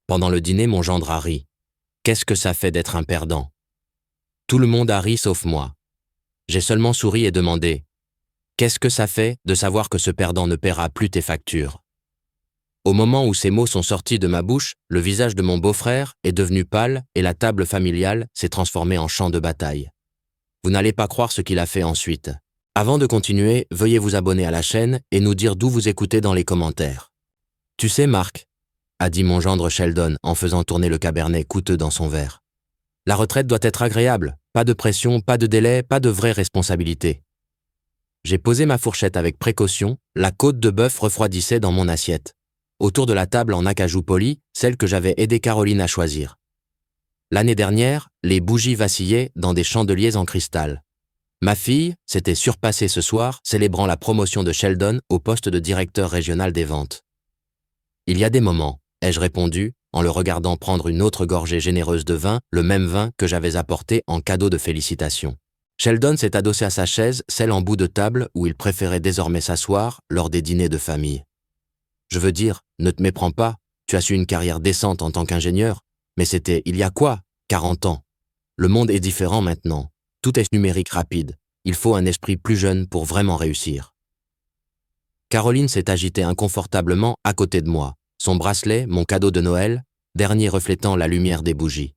Pendant le dîner, mon gendre a ri. Qu'est-ce que ça fait d'être un perdant? Tout le monde a ri sauf moi. J'ai seulement souri et demandé « Qu'est-ce que ça fait de savoir que ce perdant ne paiera plus tes factures ?» Au moment où ces mots sont sortis de ma bouche, le visage de mon beau-frère est devenu pâle et la table familiale s'est transformée en champ de bataille. Vous n'allez pas croire ce qu'il a fait ensuite. Avant de continuer, veuillez vous abonner à la chaîne et nous dire d'où vous écoutez dans les commentaires. Tu sais, Marc, a dit mon gendre Sheldon en faisant tourner le cabernet coûteux dans son verre. La retraite doit être agréable, pas de pression, pas de délai, pas de vraie responsabilité. J'ai posé ma fourchette avec précaution, la côte de bœuf refroidissait dans mon assiette. Autour de la table en acajou poli, celle que j'avais aidé Caroline à choisir. L'année dernière, les bougies vacillaient dans des chandeliers en cristal. Ma fille s'était surpassée ce soir, célébrant la promotion de Sheldon au poste de directeur régional des ventes. Il y a des moments, ai-je répondu, en le regardant prendre une autre gorgée généreuse de vin, le même vin que j'avais apporté en cadeau de félicitations. Sheldon s'est adossé à sa chaise, celle en bout de table où il préférait désormais s'asseoir lors des dîners de famille. Je veux dire, ne te méprends pas, tu as su une carrière décente en tant qu'ingénieur, mais c'était il y a quoi, 40 ans. Le monde est différent maintenant, tout est numérique rapide, il faut un esprit plus jeune pour vraiment réussir. Caroline s'est agitée inconfortablement à côté de moi, son bracelet, mon cadeau de Noël, dernier reflétant la lumière des bougies.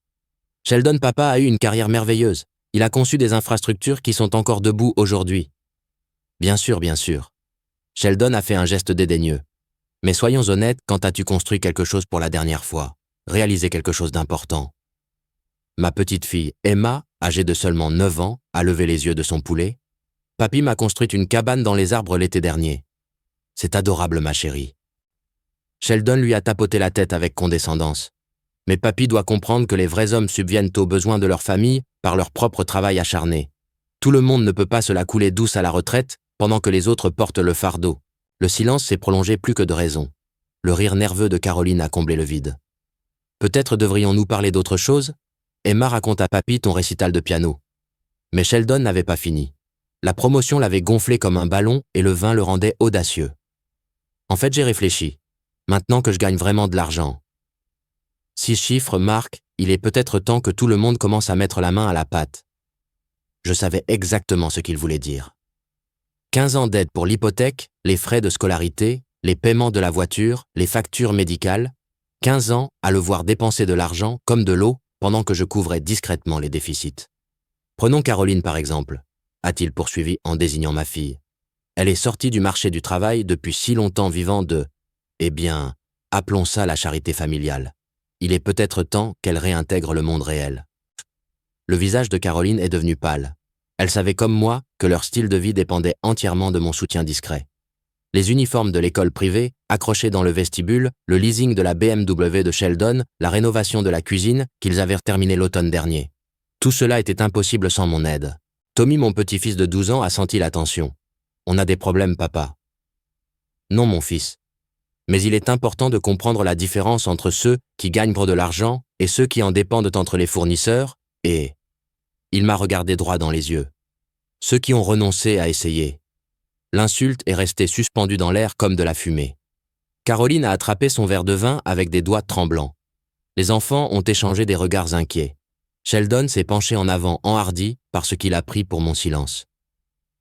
Sheldon papa a eu une carrière merveilleuse, il a conçu des infrastructures qui sont encore debout aujourd'hui. Bien sûr, bien sûr. Sheldon a fait un geste dédaigneux. Mais soyons honnêtes, quand as-tu construit quelque chose pour la dernière fois? Réalisé quelque chose d'important? Ma petite fille, Emma, âgée de seulement 9 ans, a levé les yeux de son poulet. Papy m'a construit une cabane dans les arbres l'été dernier. C'est adorable, ma chérie. Sheldon lui a tapoté la tête avec condescendance. Mais papy doit comprendre que les vrais hommes subviennent aux besoins de leur famille par leur propre travail acharné. Tout le monde ne peut pas se la couler douce à la retraite pendant que les autres portent le fardeau. Le silence s'est prolongé plus que de raison. Le rire nerveux de Caroline a comblé le vide. Peut-être devrions-nous parler d'autre chose? Emma raconte à papy ton récital de piano. Mais Sheldon n'avait pas fini. La promotion l'avait gonflé comme un ballon et le vin le rendait audacieux. En fait, j'ai réfléchi. Maintenant que je gagne vraiment de l'argent. 6 chiffres, Marc, il est peut-être temps que tout le monde commence à mettre la main à la pâte. Je savais exactement ce qu'il voulait dire. 15 ans d'aide pour l'hypothèque, les frais de scolarité, les paiements de la voiture, les factures médicales. 15 ans à le voir dépenser de l'argent comme de l'eau pendant que je couvrais discrètement les déficits. Prenons Caroline par exemple, a-t-il poursuivi en désignant ma fille. Elle est sortie du marché du travail depuis si longtemps vivant de, appelons ça la charité familiale. Il est peut-être temps qu'elle réintègre le monde réel. Le visage de Caroline est devenu pâle. Elle savait comme moi que leur style de vie dépendait entièrement de mon soutien discret. Les uniformes de l'école privée, accrochés dans le vestibule, le leasing de la BMW de Sheldon, la rénovation de la cuisine qu'ils avaient terminée l'automne dernier. Tout cela était impossible sans mon aide. Tommy, mon petit-fils de 12 ans, a senti la tension. « On a des problèmes, papa. » Non, mon fils. Mais il est important de comprendre la différence entre ceux qui gagnent de l'argent et ceux qui en dépendent entre les fournisseurs et... Il m'a regardé droit dans les yeux. Ceux qui ont renoncé à essayer. L'insulte est restée suspendue dans l'air comme de la fumée. Caroline a attrapé son verre de vin avec des doigts tremblants. Les enfants ont échangé des regards inquiets. Sheldon s'est penché en avant, enhardi par ce qu'il a pris pour mon silence.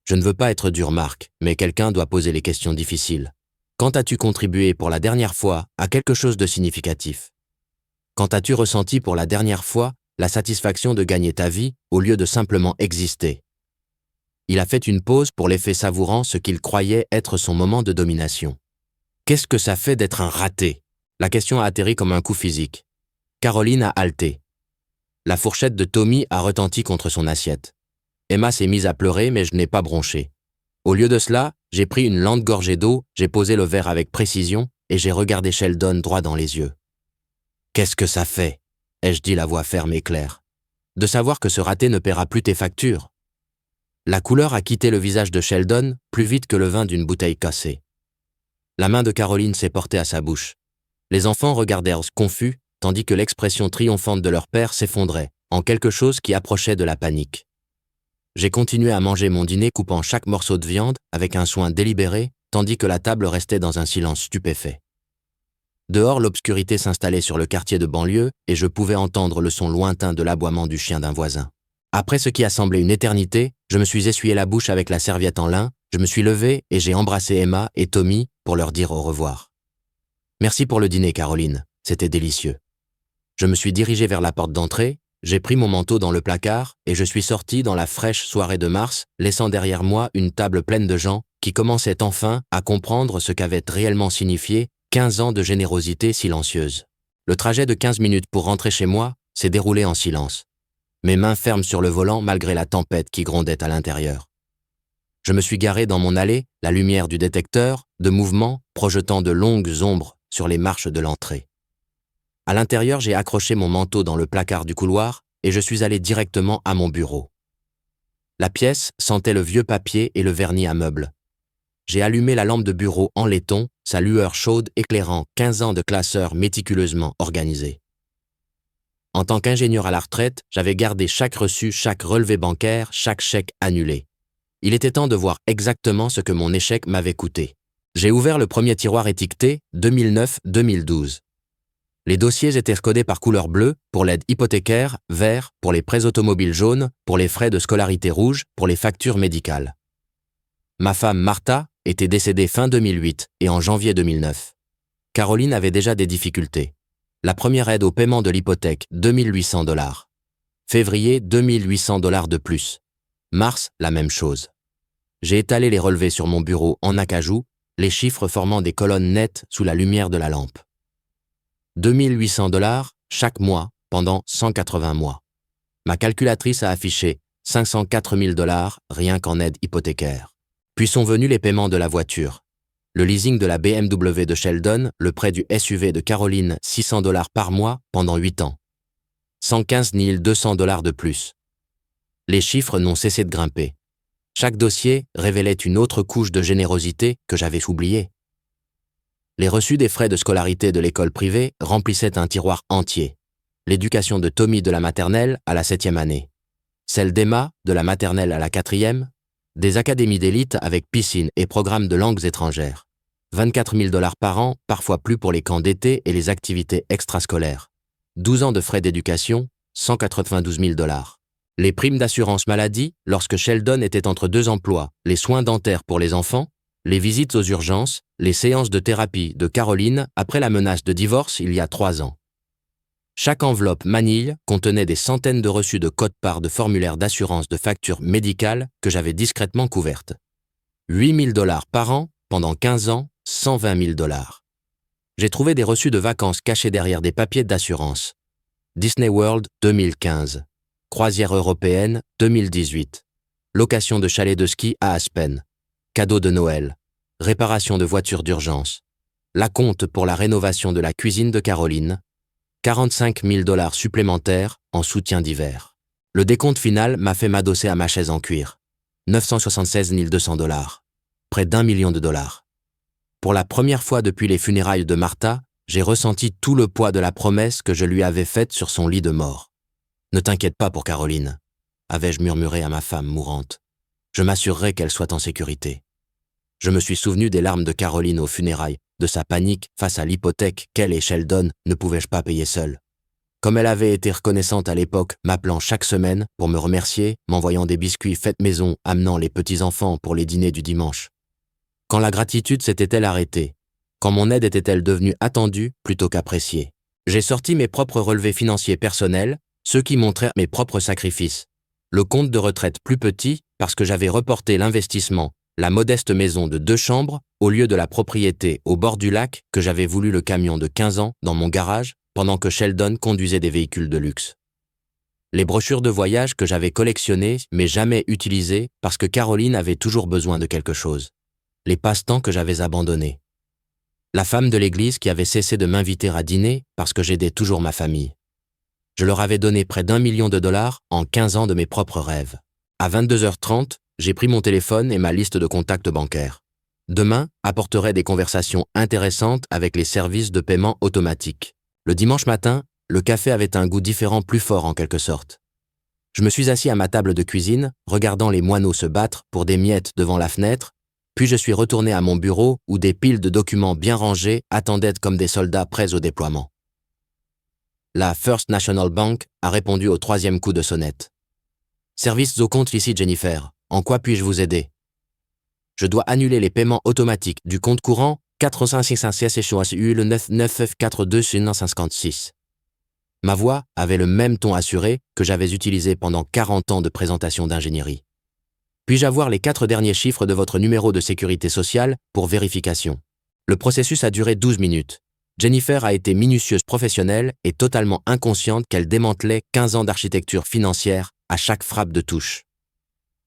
Je ne veux pas être dur, Marc, mais quelqu'un doit poser les questions difficiles. Quand as-tu contribué pour la dernière fois à quelque chose de significatif? Quand as-tu ressenti pour la dernière fois la satisfaction de gagner ta vie au lieu de simplement exister? Il a fait une pause pour l'effet savourant ce qu'il croyait être son moment de domination. Qu'est-ce que ça fait d'être un raté? La question a atterri comme un coup physique. Caroline a halté. La fourchette de Tommy a retenti contre son assiette. Emma s'est mise à pleurer, mais je n'ai pas bronché. Au lieu de cela, j'ai pris une lente gorgée d'eau, j'ai posé le verre avec précision et j'ai regardé Sheldon droit dans les yeux. « Qu'est-ce que ça fait ?» ai-je dit la voix ferme et claire. « De savoir que ce raté ne paiera plus tes factures. » La couleur a quitté le visage de Sheldon plus vite que le vin d'une bouteille cassée. La main de Caroline s'est portée à sa bouche. Les enfants regardèrent confus, tandis que l'expression triomphante de leur père s'effondrait, en quelque chose qui approchait de la panique. J'ai continué à manger mon dîner coupant chaque morceau de viande avec un soin délibéré, tandis que la table restait dans un silence stupéfait. Dehors, l'obscurité s'installait sur le quartier de banlieue et je pouvais entendre le son lointain de l'aboiement du chien d'un voisin. Après ce qui a semblé une éternité, je me suis essuyé la bouche avec la serviette en lin, je me suis levé et j'ai embrassé Emma et Tommy pour leur dire au revoir. Merci pour le dîner, Caroline, c'était délicieux. Je me suis dirigé vers la porte d'entrée, j'ai pris mon manteau dans le placard et je suis sorti dans la fraîche soirée de mars, laissant derrière moi une table pleine de gens qui commençaient enfin à comprendre ce qu'avaient réellement signifié 15 ans de générosité silencieuse. Le trajet de 15 minutes pour rentrer chez moi s'est déroulé en silence. Mes mains fermes sur le volant malgré la tempête qui grondait à l'intérieur. Je me suis garé dans mon allée, la lumière du détecteur de mouvement projetant de longues ombres sur les marches de l'entrée. À l'intérieur, j'ai accroché mon manteau dans le placard du couloir et je suis allé directement à mon bureau. La pièce sentait le vieux papier et le vernis à meubles. J'ai allumé la lampe de bureau en laiton, sa lueur chaude éclairant 15 ans de classeurs méticuleusement organisés. En tant qu'ingénieur à la retraite, j'avais gardé chaque reçu, chaque relevé bancaire, chaque chèque annulé. Il était temps de voir exactement ce que mon échec m'avait coûté. J'ai ouvert le premier tiroir étiqueté 2009-2012. Les dossiers étaient recodés par couleur bleue pour l'aide hypothécaire, vert pour les prêts automobiles jaunes, pour les frais de scolarité rouge, pour les factures médicales. Ma femme Martha était décédée fin 2008 et en janvier 2009. Caroline avait déjà des difficultés. La première aide au paiement de l'hypothèque, $2 800. Février, $2 800 de plus. Mars, la même chose. J'ai étalé les relevés sur mon bureau en acajou, les chiffres formant des colonnes nettes sous la lumière de la lampe. $2 800 chaque mois pendant 180 mois. Ma calculatrice a affiché $504 000 rien qu'en aide hypothécaire. Puis sont venus les paiements de la voiture. Le leasing de la BMW de Sheldon, le prêt du SUV de Caroline, $600 par mois pendant 8 ans. $115 200 de plus. Les chiffres n'ont cessé de grimper. Chaque dossier révélait une autre couche de générosité que j'avais oubliée. Les reçus des frais de scolarité de l'école privée remplissaient un tiroir entier. L'éducation de Tommy de la maternelle à la 7e année. Celle d'Emma de la maternelle à la 4e. Des académies d'élite avec piscine et programmes de langues étrangères. $24 000 par an, parfois plus pour les camps d'été et les activités extrascolaires. 12 ans de frais d'éducation, $192 000. Les primes d'assurance maladie, lorsque Sheldon était entre 2 emplois, les soins dentaires pour les enfants, les visites aux urgences, les séances de thérapie de Caroline après la menace de divorce il y a 3 ans. Chaque enveloppe manille contenait des centaines de reçus de quote-part de formulaires d'assurance de factures médicales que j'avais discrètement couvertes. $8 000 par an, pendant 15 ans, $120 000. J'ai trouvé des reçus de vacances cachés derrière des papiers d'assurance. Disney World 2015. Croisière européenne 2018. Location de chalet de ski à Aspen. Cadeau de Noël. Réparation de voitures d'urgence. L'acompte pour la rénovation de la cuisine de Caroline. $45 000 supplémentaires en soutien d'hiver. Le décompte final m'a fait m'adosser à ma chaise en cuir. $976 200. Près d'1 million de dollars. Pour la première fois depuis les funérailles de Martha, j'ai ressenti tout le poids de la promesse que je lui avais faite sur son lit de mort. Ne t'inquiète pas pour Caroline, avais-je murmuré à ma femme mourante. Je m'assurerai qu'elle soit en sécurité. Je me suis souvenu des larmes de Caroline aux funérailles, de sa panique face à l'hypothèque qu'elle et Sheldon ne pouvaient pas payer seuls. Comme elle avait été reconnaissante à l'époque, m'appelant chaque semaine pour me remercier, m'envoyant des biscuits faits maison, amenant les petits-enfants pour les dîners du dimanche. Quand la gratitude s'était-elle arrêtée? Quand mon aide était-elle devenue attendue plutôt qu'appréciée? J'ai sorti mes propres relevés financiers personnels, ceux qui montraient mes propres sacrifices. Le compte de retraite plus petit parce que j'avais reporté l'investissement, la modeste maison de 2 chambres, au lieu de la propriété au bord du lac que j'avais voulu le camion de 15 ans dans mon garage, pendant que Sheldon conduisait des véhicules de luxe. Les brochures de voyage que j'avais collectionnées mais jamais utilisées parce que Caroline avait toujours besoin de quelque chose. Les passe-temps que j'avais abandonnés. La femme de l'église qui avait cessé de m'inviter à dîner parce que j'aidais toujours ma famille. Je leur avais donné près d'1 million de dollars en 15 ans de mes propres rêves. À 22h30, j'ai pris mon téléphone et ma liste de contacts bancaires. Demain apporterait des conversations intéressantes avec les services de paiement automatique. Le dimanche matin, le café avait un goût différent, plus fort en quelque sorte. Je me suis assis à ma table de cuisine, regardant les moineaux se battre pour des miettes devant la fenêtre, Puis je suis retourné à mon bureau où des piles de documents bien rangés attendaient comme des soldats prêts au déploiement. La First National Bank a répondu au 3e coup de sonnette. Service au compte ici Jennifer. En quoi puis-je vous aider? Je dois annuler les paiements automatiques du compte courant 456 le 99F42 Ma voix avait le même ton assuré que j'avais utilisé pendant 40 ans de présentation d'ingénierie. Puis-je avoir les 4 derniers chiffres de votre numéro de sécurité sociale pour vérification? Le processus a duré 12 minutes. Jennifer a été minutieuse professionnelle et totalement inconsciente qu'elle démantelait 15 ans d'architecture financière à chaque frappe de touche.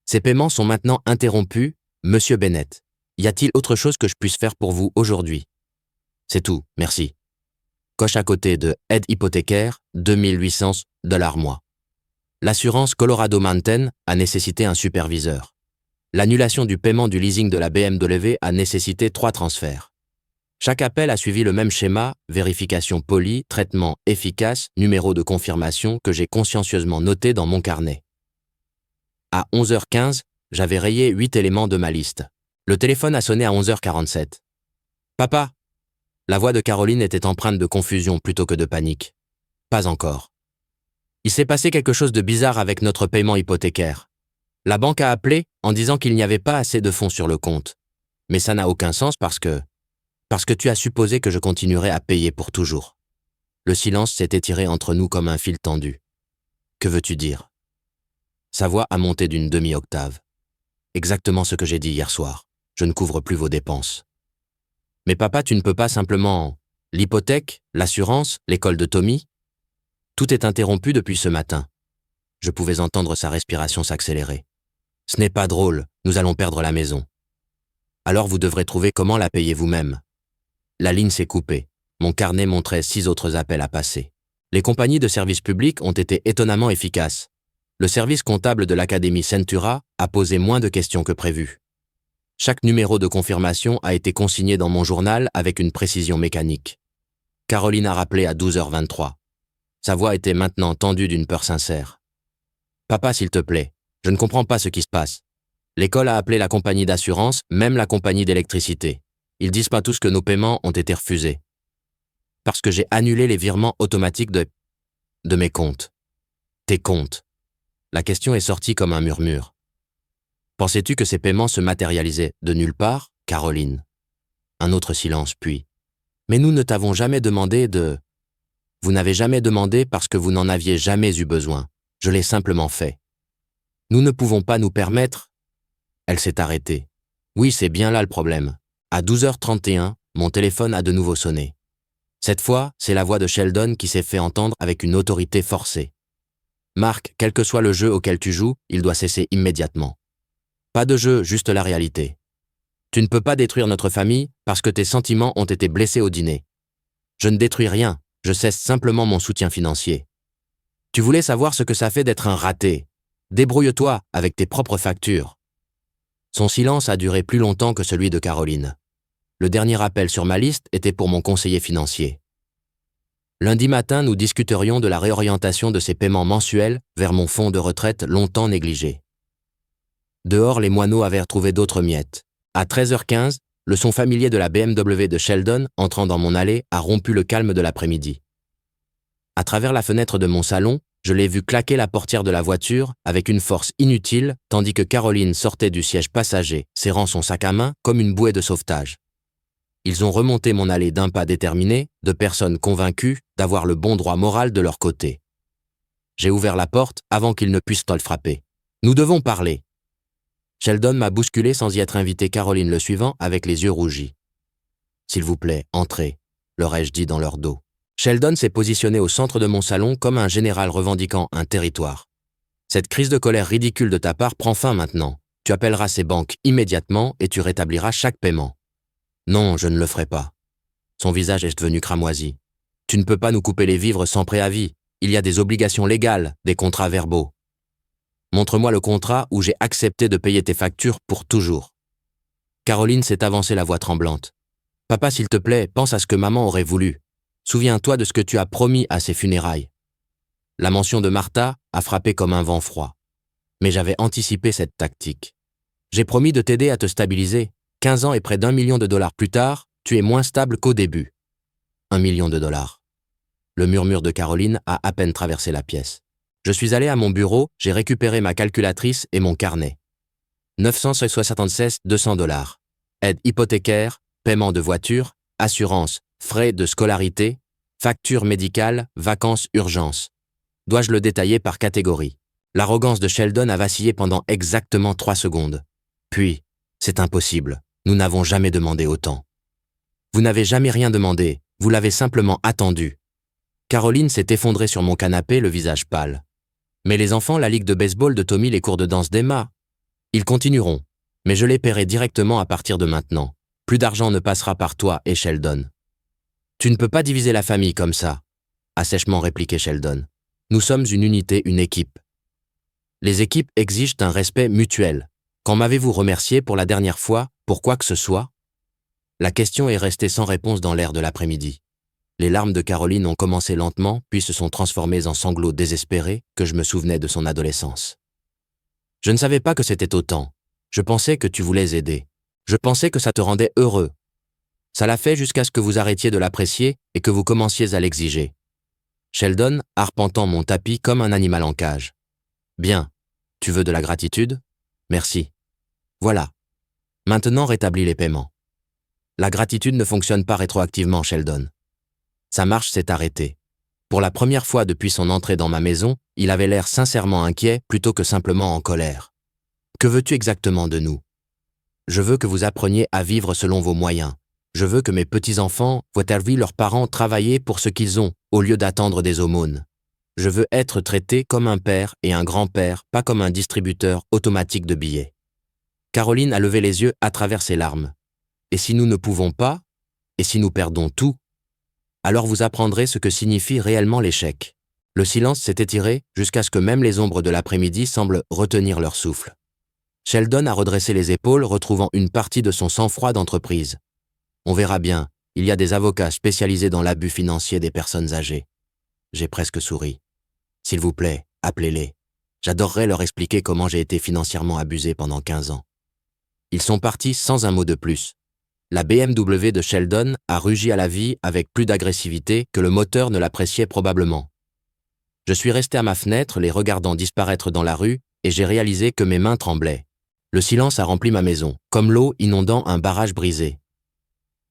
Ces paiements sont maintenant interrompus, Monsieur Bennett. Y a-t-il autre chose que je puisse faire pour vous aujourd'hui? C'est tout, merci. Coche à côté de aide hypothécaire, $2800 mois. L'assurance Colorado Mountain a nécessité un superviseur. L'annulation du paiement du leasing de la BMW a nécessité 3 transferts. Chaque appel a suivi le même schéma, vérification polie, traitement efficace, numéro de confirmation que j'ai consciencieusement noté dans mon carnet. À 11h15, j'avais rayé 8 éléments de ma liste. Le téléphone a sonné à 11h47. « Papa !» La voix de Caroline était empreinte de confusion plutôt que de panique. « Pas encore. Il s'est passé quelque chose de bizarre avec notre paiement hypothécaire. La banque a appelé en disant qu'il n'y avait pas assez de fonds sur le compte. Mais ça n'a aucun sens parce que tu as supposé que je continuerais à payer pour toujours. » Le silence s'est étiré entre nous comme un fil tendu. « Que veux-tu dire ?» Sa voix a monté d'une demi-octave. « Exactement ce que j'ai dit hier soir. Je ne couvre plus vos dépenses. » « Mais papa, tu ne peux pas simplement... L'hypothèque, l'assurance, l'école de Tommy ? Tout est interrompu depuis ce matin. » Je pouvais entendre sa respiration s'accélérer. « Ce n'est pas drôle, nous allons perdre la maison. Alors vous devrez trouver comment la payer vous-même. » La ligne s'est coupée. Mon carnet montrait 6 autres appels à passer. Les compagnies de services publics ont été étonnamment efficaces. Le service comptable de l'Académie Centura a posé moins de questions que prévu. Chaque numéro de confirmation a été consigné dans mon journal avec une précision mécanique. Caroline a rappelé à 12h23. Sa voix était maintenant tendue d'une peur sincère. « Papa, s'il te plaît, je ne comprends pas ce qui se passe. L'école a appelé la compagnie d'assurance, même la compagnie d'électricité. Ils disent pas tous que nos paiements ont été refusés. Parce que j'ai annulé les virements automatiques de mes comptes. Tes comptes. » La question est sortie comme un murmure. Pensais-tu que ces paiements se matérialisaient de nulle part, Caroline? Un autre silence, puis. Mais nous ne t'avons jamais demandé de... Vous n'avez jamais demandé parce que vous n'en aviez jamais eu besoin. Je l'ai simplement fait. Nous ne pouvons pas nous permettre... Elle s'est arrêtée. Oui, c'est bien là le problème. À 12h31, mon téléphone a de nouveau sonné. Cette fois, c'est la voix de Sheldon qui s'est fait entendre avec une autorité forcée. Marc, quel que soit le jeu auquel tu joues, il doit cesser immédiatement. Pas de jeu, juste la réalité. Tu ne peux pas détruire notre famille parce que tes sentiments ont été blessés au dîner. Je ne détruis rien, je cesse simplement mon soutien financier. Tu voulais savoir ce que ça fait d'être un raté. Débrouille-toi avec tes propres factures. Son silence a duré plus longtemps que celui de Caroline. Le dernier appel sur ma liste était pour mon conseiller financier. Lundi matin, nous discuterions de la réorientation de ces paiements mensuels vers mon fonds de retraite longtemps négligé. Dehors, les moineaux avaient retrouvé d'autres miettes. À 13h15, le son familier de la BMW de Sheldon, entrant dans mon allée, a rompu le calme de l'après-midi. À travers la fenêtre de mon salon, je l'ai vu claquer la portière de la voiture avec une force inutile, tandis que Caroline sortait du siège passager, serrant son sac à main comme une bouée de sauvetage. Ils ont remonté mon allée d'un pas déterminé, de personnes convaincues d'avoir le bon droit moral de leur côté. J'ai ouvert la porte avant qu'ils ne puissent le frapper. « Nous devons parler !» Sheldon m'a bousculé sans y être invité, Caroline le suivant avec les yeux rougis. « S'il vous plaît, entrez », leur ai-je dit dans leur dos. Sheldon s'est positionné au centre de mon salon comme un général revendiquant un territoire. « Cette crise de colère ridicule de ta part prend fin maintenant. Tu appelleras ces banques immédiatement et tu rétabliras chaque paiement. » « Non, je ne le ferai pas. » Son visage est devenu cramoisi. « Tu ne peux pas nous couper les vivres sans préavis. Il y a des obligations légales, des contrats verbaux. Montre-moi le contrat où j'ai accepté de payer tes factures pour toujours. » Caroline s'est avancée la voix tremblante. « Papa, s'il te plaît, pense à ce que maman aurait voulu. Souviens-toi de ce que tu as promis à ses funérailles. » La mention de Martha a frappé comme un vent froid. Mais j'avais anticipé cette tactique. « J'ai promis de t'aider à te stabiliser. 15 ans et près d'1 million de dollars plus tard, tu es moins stable qu'au début. 1 million de dollars. Le murmure de Caroline a à peine traversé la pièce. Je suis allé à mon bureau, j'ai récupéré ma calculatrice et mon carnet. 976 200 dollars. Aide hypothécaire, paiement de voiture, assurance, frais de scolarité, facture médicale, vacances, urgences. Dois-je le détailler par catégorie? L'arrogance de Sheldon a vacillé pendant exactement 3 secondes. Puis, c'est impossible, nous n'avons jamais demandé autant. Vous n'avez jamais rien demandé, vous l'avez simplement attendu. Caroline s'est effondrée sur mon canapé, le visage pâle. Mais les enfants, la ligue de baseball de Tommy, les cours de danse d'Emma, ils continueront, mais je les paierai directement à partir de maintenant. Plus d'argent ne passera par toi et Sheldon. Tu ne peux pas diviser la famille comme ça, a sèchement répliqué Sheldon. Nous sommes une unité, une équipe. Les équipes exigent un respect mutuel. Quand m'avez-vous remercié pour la dernière fois, pour quoi que ce soit? La question est restée sans réponse dans l'air de l'après-midi. Les larmes de Caroline ont commencé lentement, puis se sont transformées en sanglots désespérés que je me souvenais de son adolescence. Je ne savais pas que c'était autant. Je pensais que tu voulais aider. Je pensais que ça te rendait heureux. Ça l'a fait jusqu'à ce que vous arrêtiez de l'apprécier et que vous commenciez à l'exiger. Sheldon, arpentant mon tapis comme un animal en cage. Bien. Tu veux de la gratitude? Merci. Voilà. Maintenant rétablis les paiements. La gratitude ne fonctionne pas rétroactivement, Sheldon. Sa marche s'est arrêtée. Pour la première fois depuis son entrée dans ma maison, il avait l'air sincèrement inquiet plutôt que simplement en colère. Que veux-tu exactement de nous? Je veux que vous appreniez à vivre selon vos moyens. Je veux que mes petits-enfants voient leurs parents travailler pour ce qu'ils ont, au lieu d'attendre des aumônes. Je veux être traité comme un père et un grand-père, pas comme un distributeur automatique de billets. Caroline a levé les yeux à travers ses larmes. Et si nous ne pouvons pas? Et si nous perdons tout? Alors vous apprendrez ce que signifie réellement l'échec. Le silence s'est étiré jusqu'à ce que même les ombres de l'après-midi semblent retenir leur souffle. Sheldon a redressé les épaules, retrouvant une partie de son sang-froid d'entreprise. On verra bien, il y a des avocats spécialisés dans l'abus financier des personnes âgées. J'ai presque souri. S'il vous plaît, appelez-les. J'adorerais leur expliquer comment j'ai été financièrement abusé pendant 15 ans. Ils sont partis sans un mot de plus. La BMW de Sheldon a rugi à la vie avec plus d'agressivité que le moteur ne l'appréciait probablement. Je suis resté à ma fenêtre, les regardant disparaître dans la rue, et j'ai réalisé que mes mains tremblaient. Le silence a rempli ma maison, comme l'eau inondant un barrage brisé.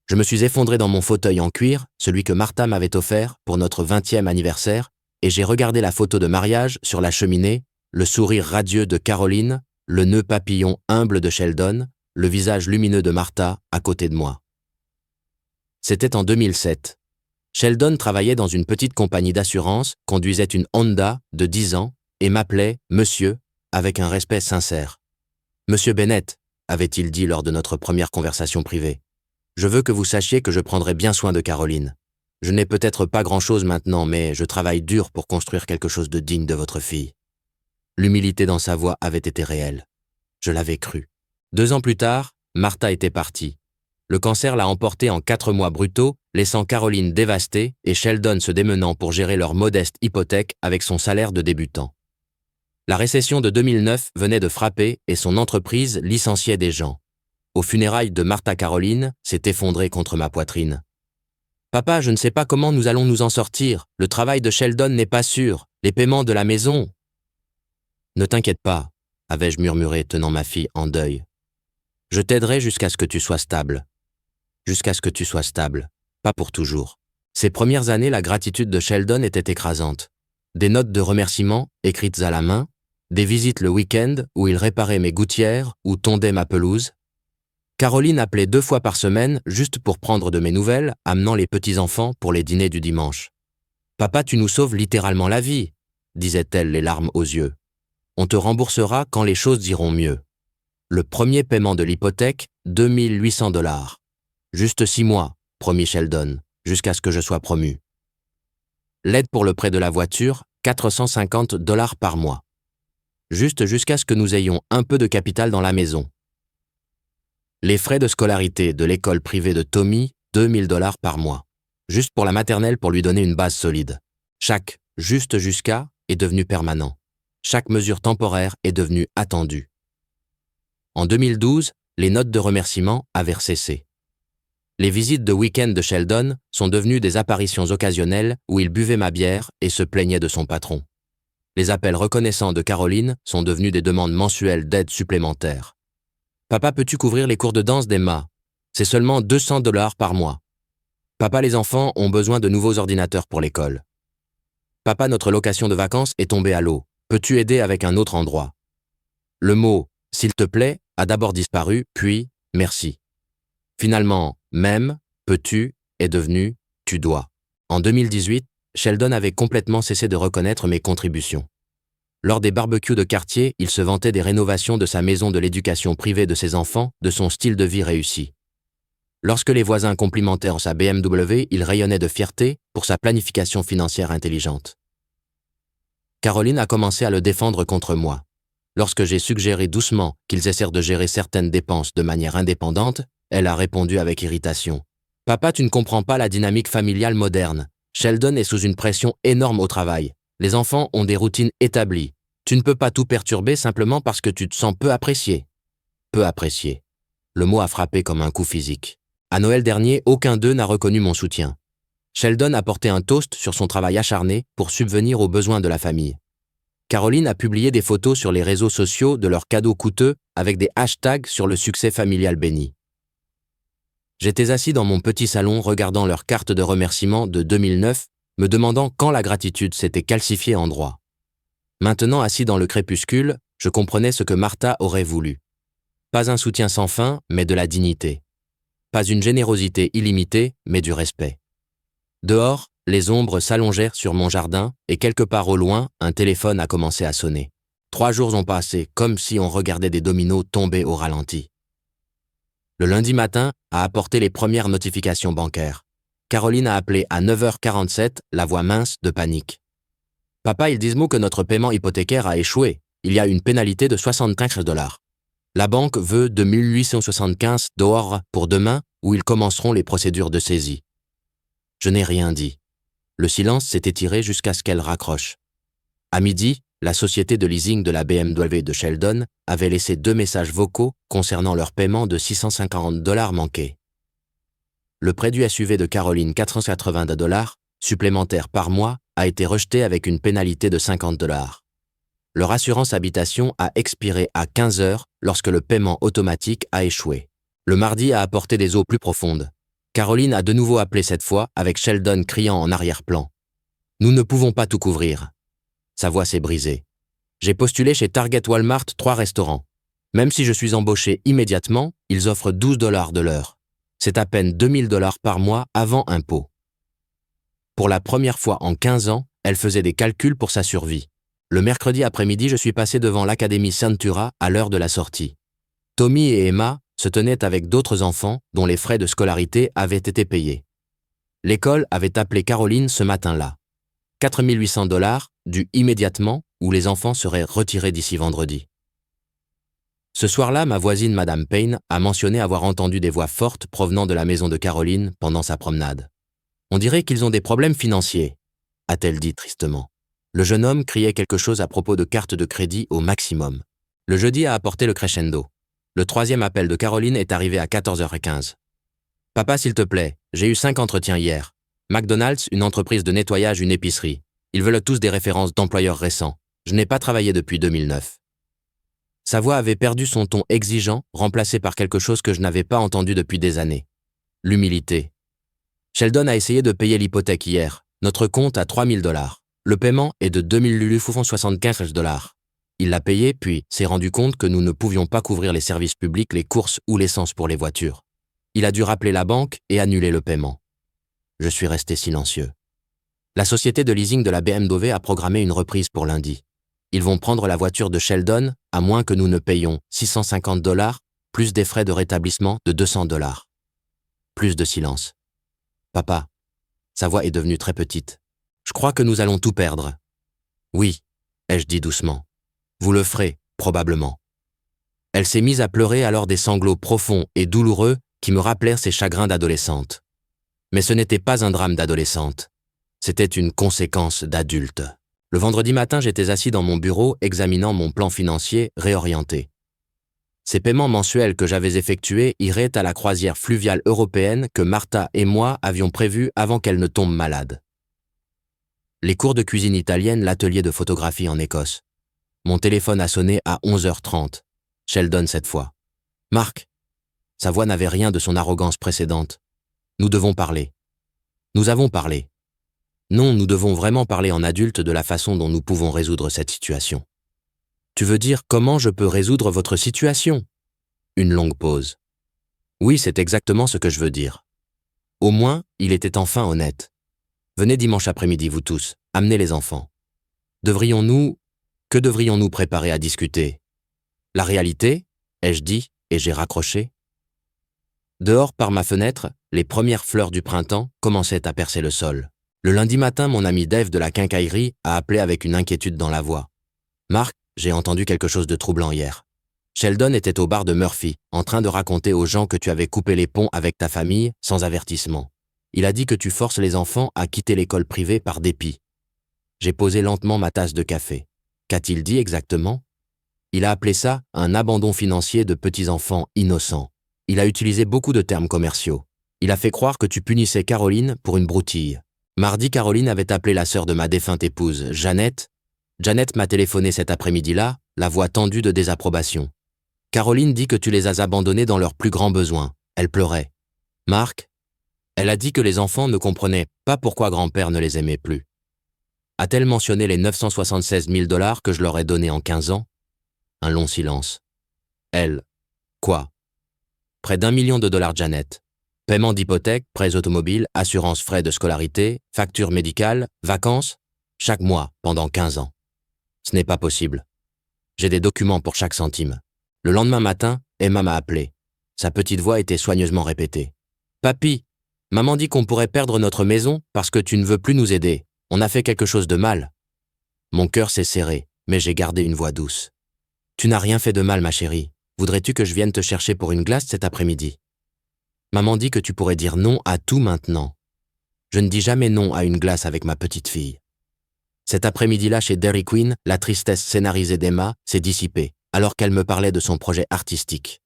Je me suis effondré dans mon fauteuil en cuir, celui que Martha m'avait offert pour notre 20e anniversaire, et j'ai regardé la photo de mariage sur la cheminée, le sourire radieux de Caroline, le nœud papillon humble de Sheldon, le visage lumineux de Martha à côté de moi. C'était en 2007. Sheldon travaillait dans une petite compagnie d'assurance, conduisait une Honda de 10 ans et m'appelait « Monsieur » avec un respect sincère. « Monsieur Bennett », avait-il dit lors de notre première conversation privée. « Je veux que vous sachiez que je prendrai bien soin de Caroline. Je n'ai peut-être pas grand-chose maintenant, mais je travaille dur pour construire quelque chose de digne de votre fille. » L'humilité dans sa voix avait été réelle. Je l'avais cru. 2 ans plus tard, Martha était partie. Le cancer l'a emportée en 4 mois brutaux, laissant Caroline dévastée et Sheldon se démenant pour gérer leur modeste hypothèque avec son salaire de débutant. La récession de 2009 venait de frapper et son entreprise licenciait des gens. Aux funérailles de Martha, Caroline s'est effondrée contre ma poitrine. « Papa, je ne sais pas comment nous allons nous en sortir. Le travail de Sheldon n'est pas sûr. Les paiements de la maison. » « Ne t'inquiète pas, » avais-je murmuré tenant ma fille en deuil. « Je t'aiderai jusqu'à ce que tu sois stable. Jusqu'à ce que tu sois stable, pas pour toujours. » Ces premières années, la gratitude de Sheldon était écrasante. Des notes de remerciement, écrites à la main, des visites le week-end où il réparait mes gouttières ou tondait ma pelouse. Caroline appelait 2 fois par semaine juste pour prendre de mes nouvelles, amenant les petits-enfants pour les dîners du dimanche. « Papa, tu nous sauves littéralement la vie, » disait-elle les larmes aux yeux. « On te remboursera quand les choses iront mieux. » Le premier paiement de l'hypothèque, 2 800 $. Juste 6 mois, promit Sheldon, jusqu'à ce que je sois promu. L'aide pour le prêt de la voiture, 450 $ par mois. Juste jusqu'à ce que nous ayons un peu de capital dans la maison. Les frais de scolarité de l'école privée de Tommy, 2 000 $ par mois. Juste pour la maternelle pour lui donner une base solide. Chaque « juste jusqu'à » est devenu permanent. Chaque mesure temporaire est devenue attendue. En 2012, Les notes de remerciement avaient cessé. Les visites de week-end de Sheldon sont devenues des apparitions occasionnelles où il buvait ma bière et se plaignait de son patron. Les appels reconnaissants de Caroline sont devenus des demandes mensuelles d'aide supplémentaire. Papa, peux-tu couvrir les cours de danse d'Emma? C'est seulement $200 par mois. Papa, les enfants ont besoin de nouveaux ordinateurs pour l'école. Papa, notre location de vacances est tombée à l'eau. Peux-tu aider avec un autre endroit? Le mot « s'il te plaît » a d'abord disparu, puis « merci ». Finalement, même, peux-tu est devenu tu dois. En 2018, Sheldon avait complètement cessé de reconnaître mes contributions. Lors des barbecues de quartier, il se vantait des rénovations de sa maison, de l'éducation privée de ses enfants, de son style de vie réussi. Lorsque les voisins complimentèrent sa BMW, il rayonnait de fierté pour sa planification financière intelligente. Caroline a commencé à le défendre contre moi. Lorsque j'ai suggéré doucement qu'ils essayent de gérer certaines dépenses de manière indépendante, elle a répondu avec irritation. « Papa, tu ne comprends pas la dynamique familiale moderne. Sheldon est sous une pression énorme au travail. Les enfants ont des routines établies. Tu ne peux pas tout perturber simplement parce que tu te sens peu apprécié. » Peu apprécié. Le mot a frappé comme un coup physique. À Noël dernier, aucun d'eux n'a reconnu mon soutien. Sheldon a porté un toast sur son travail acharné pour subvenir aux besoins de la famille. Caroline a publié des photos sur les réseaux sociaux de leurs cadeaux coûteux avec des hashtags sur le succès familial béni. J'étais assis dans mon petit salon regardant leurs cartes de remerciement de 2009, me demandant quand la gratitude s'était calcifiée en droit. Maintenant assis dans le crépuscule, je comprenais ce que Martha aurait voulu. Pas un soutien sans fin, mais de la dignité. Pas une générosité illimitée, mais du respect. Dehors, les ombres s'allongèrent sur mon jardin et quelque part au loin, un téléphone a commencé à sonner. 3 jours ont passé, comme si on regardait des dominos tomber au ralenti. Le lundi matin a apporté les premières notifications bancaires. Caroline a appelé à 9h47, la voix mince de panique. « Papa, ils disent que notre paiement hypothécaire a échoué. Il y a une pénalité de $75. La banque veut $2 875 pour demain où ils commenceront les procédures de saisie. » Je n'ai rien dit. Le silence s'est étiré jusqu'à ce qu'elle raccroche. À midi, la société de leasing de la BMW de Sheldon avait laissé 2 messages vocaux concernant leur paiement de $650 manqués. Le prêt du SUV de Caroline, $480 supplémentaires par mois, a été rejeté avec une pénalité de $50. Leur assurance habitation a expiré à 15h lorsque le paiement automatique a échoué. Le mardi a apporté des eaux plus profondes. Caroline a de nouveau appelé cette fois avec Sheldon criant en arrière-plan. « Nous ne pouvons pas tout couvrir. » Sa voix s'est brisée. J'ai postulé chez Target, Walmart, 3 restaurants. Même si je suis embauché immédiatement, ils offrent $12 de l'heure. C'est à peine $2000 par mois avant impôt. Pour la première fois en 15 ans, elle faisait des calculs pour sa survie. Le mercredi après-midi, je suis passé devant l'Académie Centura à l'heure de la sortie. Tommy et Emma se tenaient avec d'autres enfants dont les frais de scolarité avaient été payés. L'école avait appelé Caroline ce matin-là. $4800 dus immédiatement ou les enfants seraient retirés d'ici vendredi. Ce soir-là, ma voisine Madame Payne a mentionné avoir entendu des voix fortes provenant de la maison de Caroline pendant sa promenade. « On dirait qu'ils ont des problèmes financiers », a-t-elle dit tristement. Le jeune homme criait quelque chose à propos de cartes de crédit au maximum. Le jeudi a apporté le crescendo. Le 3e appel de Caroline est arrivé à 14h15. « Papa, s'il te plaît, j'ai eu 5 entretiens hier. McDonald's, une entreprise de nettoyage, une épicerie. Ils veulent tous des références d'employeurs récents. Je n'ai pas travaillé depuis 2009. » Sa voix avait perdu son ton exigeant, remplacé par quelque chose que je n'avais pas entendu depuis des années. L'humilité. Sheldon a essayé de payer l'hypothèque hier. Notre compte a $3000. Le paiement est de $2 875. Il l'a payé, puis s'est rendu compte que nous ne pouvions pas couvrir les services publics, les courses ou l'essence pour les voitures. Il a dû rappeler la banque et annuler le paiement. Je suis resté silencieux. La société de leasing de la BMW a programmé une reprise pour lundi. Ils vont prendre la voiture de Sheldon, à moins que nous ne payions $650, plus des frais de rétablissement de $200. Plus de silence. « Papa », sa voix est devenue très petite. « Je crois que nous allons tout perdre. »« Oui », ai-je dit doucement. « Vous le ferez, probablement. » Elle s'est mise à pleurer alors des sanglots profonds et douloureux qui me rappelèrent ses chagrins d'adolescente. Mais ce n'était pas un drame d'adolescente. C'était une conséquence d'adulte. Le vendredi matin, j'étais assis dans mon bureau examinant mon plan financier réorienté. Ces paiements mensuels que j'avais effectués iraient à la croisière fluviale européenne que Martha et moi avions prévue avant qu'elle ne tombe malade. Les cours de cuisine italienne, l'atelier de photographie en Écosse. Mon téléphone a sonné à 11h30. Sheldon cette fois. Marc. Sa voix n'avait rien de son arrogance précédente. Nous devons parler. Nous avons parlé. Non, nous devons vraiment parler en adulte de la façon dont nous pouvons résoudre cette situation. Tu veux dire comment je peux résoudre votre situation? Une longue pause. Oui, c'est exactement ce que je veux dire. Au moins, il était enfin honnête. Venez dimanche après-midi, vous tous, amenez les enfants. Que devrions-nous préparer à discuter? La réalité, ai-je dit, et j'ai raccroché. Dehors, par ma fenêtre, les premières fleurs du printemps commençaient à percer le sol. Le lundi matin, mon ami Dave de la quincaillerie a appelé avec une inquiétude dans la voix. Marc, j'ai entendu quelque chose de troublant hier. Sheldon était au bar de Murphy, en train de raconter aux gens que tu avais coupé les ponts avec ta famille sans avertissement. Il a dit que tu forces les enfants à quitter l'école privée par dépit. J'ai posé lentement ma tasse de café. Qu'a-t-il dit exactement? Il a appelé ça un abandon financier de petits-enfants innocents. Il a utilisé beaucoup de termes commerciaux. Il a fait croire que tu punissais Caroline pour une broutille. Mardi, Caroline avait appelé la sœur de ma défunte épouse, Jeannette. Jeannette m'a téléphoné cet après-midi-là, la voix tendue de désapprobation. Caroline dit que tu les as abandonnés dans leurs plus grands besoins. Elle pleurait. Marc, elle a dit que les enfants ne comprenaient pas pourquoi grand-père ne les aimait plus. A-t-elle mentionné les 976 000 $ que je leur ai donnés en 15 ans? Un long silence. Elle. Quoi? Près d'1 million de dollars, Jeannette. Paiement d'hypothèque, prêts automobiles, assurance frais de scolarité, factures médicales, vacances, chaque mois, pendant 15 ans. Ce n'est pas possible. J'ai des documents pour chaque centime. Le lendemain matin, Emma m'a appelé. Sa petite voix était soigneusement répétée. Papy, maman dit qu'on pourrait perdre notre maison parce que tu ne veux plus nous aider. On a fait quelque chose de mal. Mon cœur s'est serré, mais j'ai gardé une voix douce. Tu n'as rien fait de mal, ma chérie. Voudrais-tu que je vienne te chercher pour une glace cet après-midi? Maman dit que tu pourrais dire non à tout maintenant. Je ne dis jamais non à une glace avec ma petite fille. Cet après-midi-là chez Dairy Queen, la tristesse scénarisée d'Emma s'est dissipée, alors qu'elle me parlait de son projet artistique.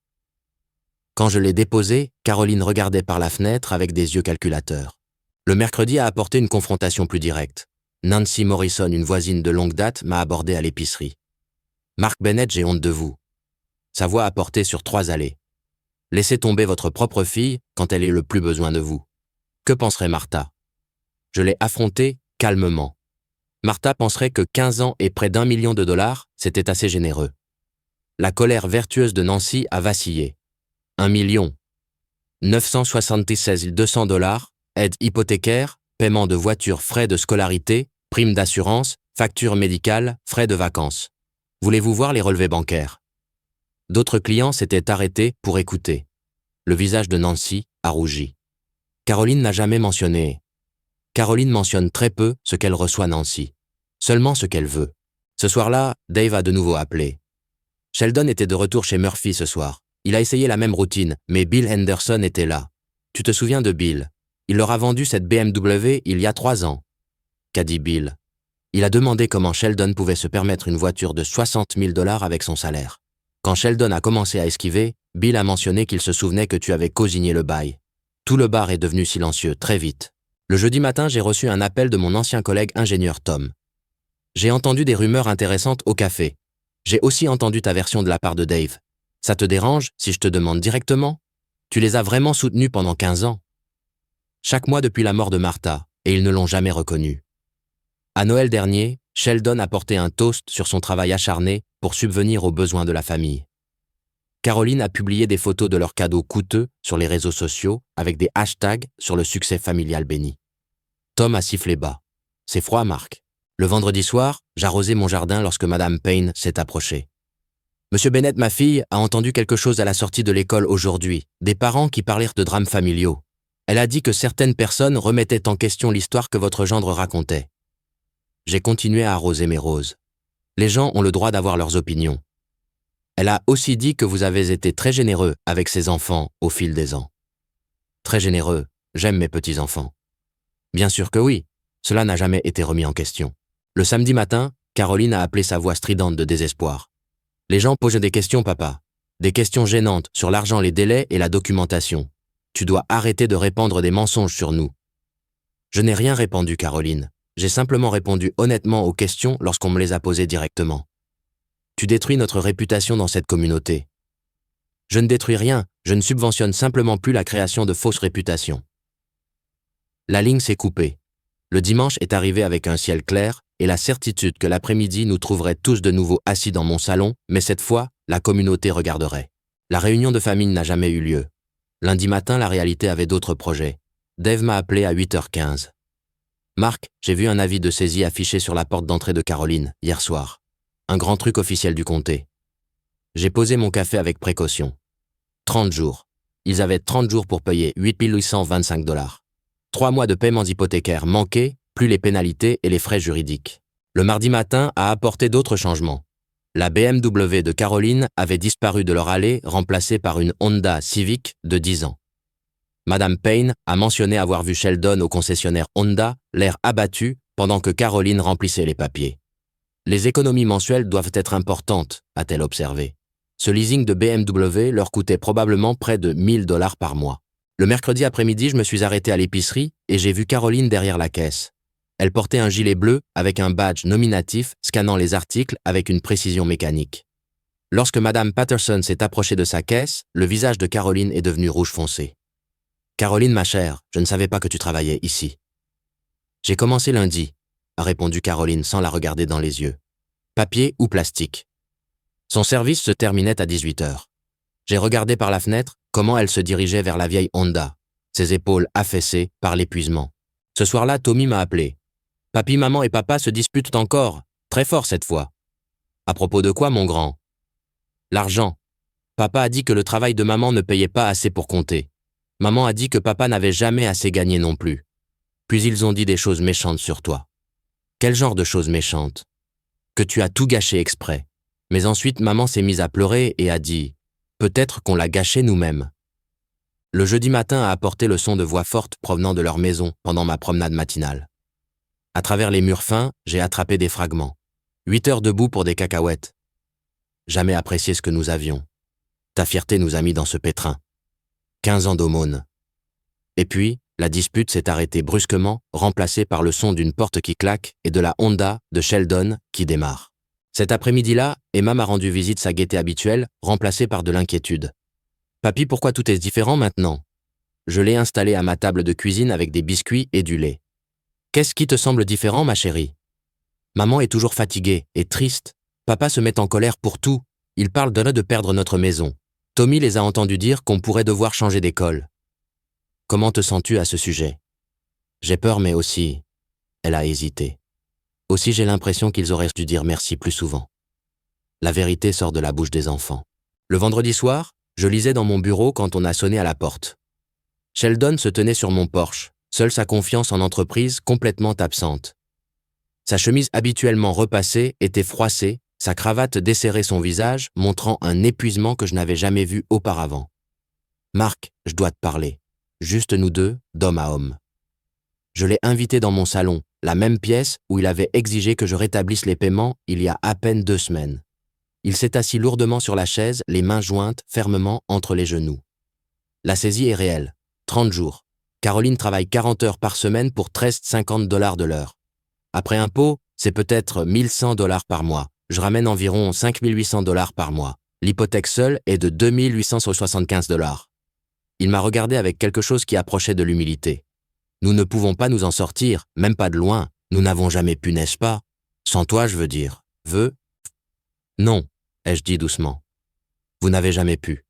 Quand je l'ai déposé, Caroline regardait par la fenêtre avec des yeux calculateurs. Le mercredi a apporté une confrontation plus directe. Nancy Morrison, une voisine de longue date, m'a abordé à l'épicerie. Mark Bennett, j'ai honte de vous. Sa voix a porté sur 3 allées. Laissez tomber votre propre fille quand elle ait le plus besoin de vous. Que penserait Martha? Je l'ai affrontée calmement. Martha penserait que 15 ans et près d'1 million de dollars, c'était assez généreux. La colère vertueuse de Nancy a vacillé. 1 million. 976 200 $, aide hypothécaire, paiement de voiture, frais de scolarité, prime d'assurance, facture médicale, frais de vacances. Voulez-vous voir les relevés bancaires? D'autres clients s'étaient arrêtés pour écouter. Le visage de Nancy a rougi. Caroline n'a jamais mentionné. Caroline mentionne très peu ce qu'elle reçoit Nancy. Seulement ce qu'elle veut. Ce soir-là, Dave a de nouveau appelé. Sheldon était de retour chez Murphy ce soir. Il a essayé la même routine, mais Bill Henderson était là. Tu te souviens de Bill? Il leur a vendu cette BMW il y a 3 ans. Qu'a dit Bill? Il a demandé comment Sheldon pouvait se permettre une voiture de 60 000 $ avec son salaire. Quand Sheldon a commencé à esquiver, Bill a mentionné qu'il se souvenait que tu avais cosigné le bail. Tout le bar est devenu silencieux, très vite. Le jeudi matin, j'ai reçu un appel de mon ancien collègue ingénieur Tom. J'ai entendu des rumeurs intéressantes au café. J'ai aussi entendu ta version de la part de Dave. Ça te dérange si je te demande directement? Tu les as vraiment soutenus pendant 15 ans. Chaque mois depuis la mort de Martha, et ils ne l'ont jamais reconnu. À Noël dernier, Sheldon a porté un toast sur son travail acharné pour subvenir aux besoins de la famille. Caroline a publié des photos de leurs cadeaux coûteux sur les réseaux sociaux avec des hashtags sur le succès familial béni. Tom a sifflé bas. C'est froid, Marc. Le vendredi soir, j'arrosais mon jardin lorsque Madame Payne s'est approchée. Monsieur Bennett, ma fille, a entendu quelque chose à la sortie de l'école aujourd'hui, des parents qui parlèrent de drames familiaux. Elle a dit que certaines personnes remettaient en question l'histoire que votre gendre racontait. J'ai continué à arroser mes roses. Les gens ont le droit d'avoir leurs opinions. Elle a aussi dit que vous avez été très généreux avec ses enfants au fil des ans. Très généreux, j'aime mes petits-enfants. Bien sûr que oui, cela n'a jamais été remis en question. Le samedi matin, Caroline a appelé sa voix stridente de désespoir. Les gens posent des questions, papa. Des questions gênantes sur l'argent, les délais et la documentation. Tu dois arrêter de répandre des mensonges sur nous. Je n'ai rien répandu, Caroline. J'ai simplement répondu honnêtement aux questions lorsqu'on me les a posées directement. Tu détruis notre réputation dans cette communauté. Je ne détruis rien, je ne subventionne simplement plus la création de fausses réputations. La ligne s'est coupée. Le dimanche est arrivé avec un ciel clair et la certitude que l'après-midi nous trouverait tous de nouveau assis dans mon salon, mais cette fois, la communauté regarderait. La réunion de famille n'a jamais eu lieu. Lundi matin, la réalité avait d'autres projets. Dave m'a appelé à 8h15. Marc, j'ai vu un avis de saisie affiché sur la porte d'entrée de Caroline, hier soir. Un grand truc officiel du comté. J'ai posé mon café avec précaution. 30 jours. Ils avaient 30 jours pour payer 8 825 $. 3 mois de paiements hypothécaires manqués, plus les pénalités et les frais juridiques. Le mardi matin a apporté d'autres changements. La BMW de Caroline avait disparu de leur allée, remplacée par une Honda Civic de 10 ans. Madame Payne a mentionné avoir vu Sheldon au concessionnaire Honda, l'air abattu, pendant que Caroline remplissait les papiers. Les économies mensuelles doivent être importantes, a-t-elle observé. Ce leasing de BMW leur coûtait probablement près de 1 000 $ par mois. Le mercredi après-midi, je me suis arrêté à l'épicerie et j'ai vu Caroline derrière la caisse. Elle portait un gilet bleu avec un badge nominatif scannant les articles avec une précision mécanique. Lorsque Madame Patterson s'est approchée de sa caisse, le visage de Caroline est devenu rouge foncé. « Caroline, ma chère, je ne savais pas que tu travaillais ici. »« J'ai commencé lundi, » a répondu Caroline sans la regarder dans les yeux. « Papier ou plastique ?» Son service se terminait à 18h. J'ai regardé par la fenêtre comment elle se dirigeait vers la vieille Honda, ses épaules affaissées par l'épuisement. Ce soir-là, Tommy m'a appelé. « Papy, maman et papa se disputent encore, très fort cette fois. »« À propos de quoi, mon grand ?»« L'argent. Papa a dit que le travail de maman ne payait pas assez pour compter. Maman a dit que papa n'avait jamais assez gagné non plus. Puis ils ont dit des choses méchantes sur toi. » « Quel genre de choses méchantes ? » ?»« Que tu as tout gâché exprès. » Mais ensuite, maman s'est mise à pleurer et a dit « Peut-être qu'on l'a gâché nous-mêmes. » Le jeudi matin a apporté le son de voix fortes provenant de leur maison pendant ma promenade matinale. À travers les murs fins, j'ai attrapé des fragments. 8 heures debout pour des cacahuètes. Jamais apprécié ce que nous avions. Ta fierté nous a mis dans ce pétrin. 15 ans d'aumône. Et puis, la dispute s'est arrêtée brusquement, remplacée par le son d'une porte qui claque et de la Honda de Sheldon qui démarre. Cet après-midi-là, Emma m'a rendu visite sa gaieté habituelle, remplacée par de l'inquiétude. « Papy, pourquoi tout est différent maintenant ?» Je l'ai installée à ma table de cuisine avec des biscuits et du lait. « Qu'est-ce qui te semble différent, ma chérie ?» Maman est toujours fatiguée et triste. Papa se met en colère pour tout. Il parle de perdre notre maison. Tommy les a entendus dire qu'on pourrait devoir changer d'école. Comment te sens-tu à ce sujet ? J'ai peur, mais aussi... Elle a hésité. Aussi j'ai l'impression qu'ils auraient dû dire merci plus souvent. La vérité sort de la bouche des enfants. Le vendredi soir, je lisais dans mon bureau quand on a sonné à la porte. Sheldon se tenait sur mon porche, seule sa confiance en entreprise complètement absente. Sa chemise habituellement repassée était froissée, sa cravate desserrait son visage, montrant un épuisement que je n'avais jamais vu auparavant. « Marc, je dois te parler. Juste nous deux, d'homme à homme. » Je l'ai invité dans mon salon, la même pièce où il avait exigé que je rétablisse les paiements il y a à peine 2 semaines. Il s'est assis lourdement sur la chaise, les mains jointes fermement entre les genoux. La saisie est réelle. 30 jours. Caroline travaille 40 heures par semaine pour 13,50 $ de l'heure. Après impôt, c'est peut-être 1 100 $ par mois. Je ramène environ 5 800 $ par mois. L'hypothèque seule est de 2 875 $. Il m'a regardé avec quelque chose qui approchait de l'humilité. Nous ne pouvons pas nous en sortir, même pas de loin. Nous n'avons jamais pu, n'est-ce pas ? Sans toi, je veux dire. Non, ai-je dit doucement. Vous n'avez jamais pu.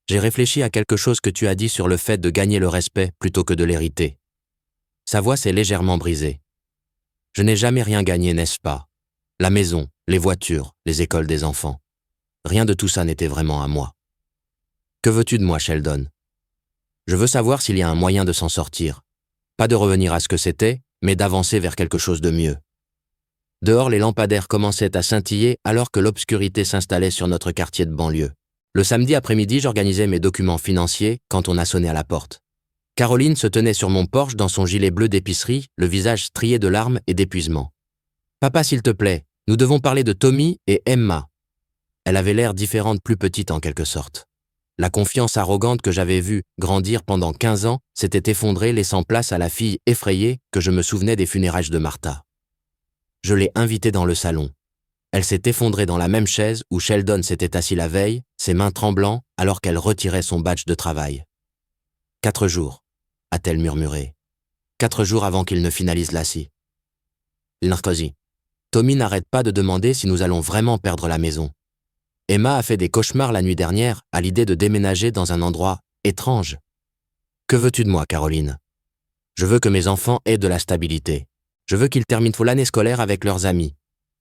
J'ai réfléchi à quelque chose que tu as dit sur le fait de gagner le respect plutôt que de l'hériter. Sa voix s'est légèrement brisée. Je n'ai jamais rien gagné, n'est-ce pas ? La maison, les voitures, les écoles des enfants. Rien de tout ça n'était vraiment à moi. Que veux-tu de moi, Sheldon ? Je veux savoir s'il y a un moyen de s'en sortir. Pas de revenir à ce que c'était, mais d'avancer vers quelque chose de mieux. Dehors, les lampadaires commençaient à scintiller alors que l'obscurité s'installait sur notre quartier de banlieue. Le samedi après-midi, j'organisais mes documents financiers quand on a sonné à la porte. Caroline se tenait sur mon porche dans son gilet bleu d'épicerie, le visage strié de larmes et d'épuisement. « Papa, s'il te plaît, nous devons parler de Tommy et Emma. » Elle avait l'air différente, plus petite en quelque sorte. La confiance arrogante que j'avais vue grandir pendant 15 ans s'était effondrée, laissant place à la fille effrayée que je me souvenais des funérailles de Martha. Je l'ai invitée dans le salon. Elle s'est effondrée dans la même chaise où Sheldon s'était assis la veille, ses mains tremblant alors qu'elle retirait son badge de travail. 4 jours, a-t-elle murmuré. 4 jours avant qu'il ne finalise la scie. Narcosie. Tommy n'arrête pas de demander si nous allons vraiment perdre la maison. Emma a fait des cauchemars la nuit dernière à l'idée de déménager dans un endroit étrange. Que veux-tu de moi, Caroline? Je veux que mes enfants aient de la stabilité. Je veux qu'ils terminent l'année scolaire avec leurs amis.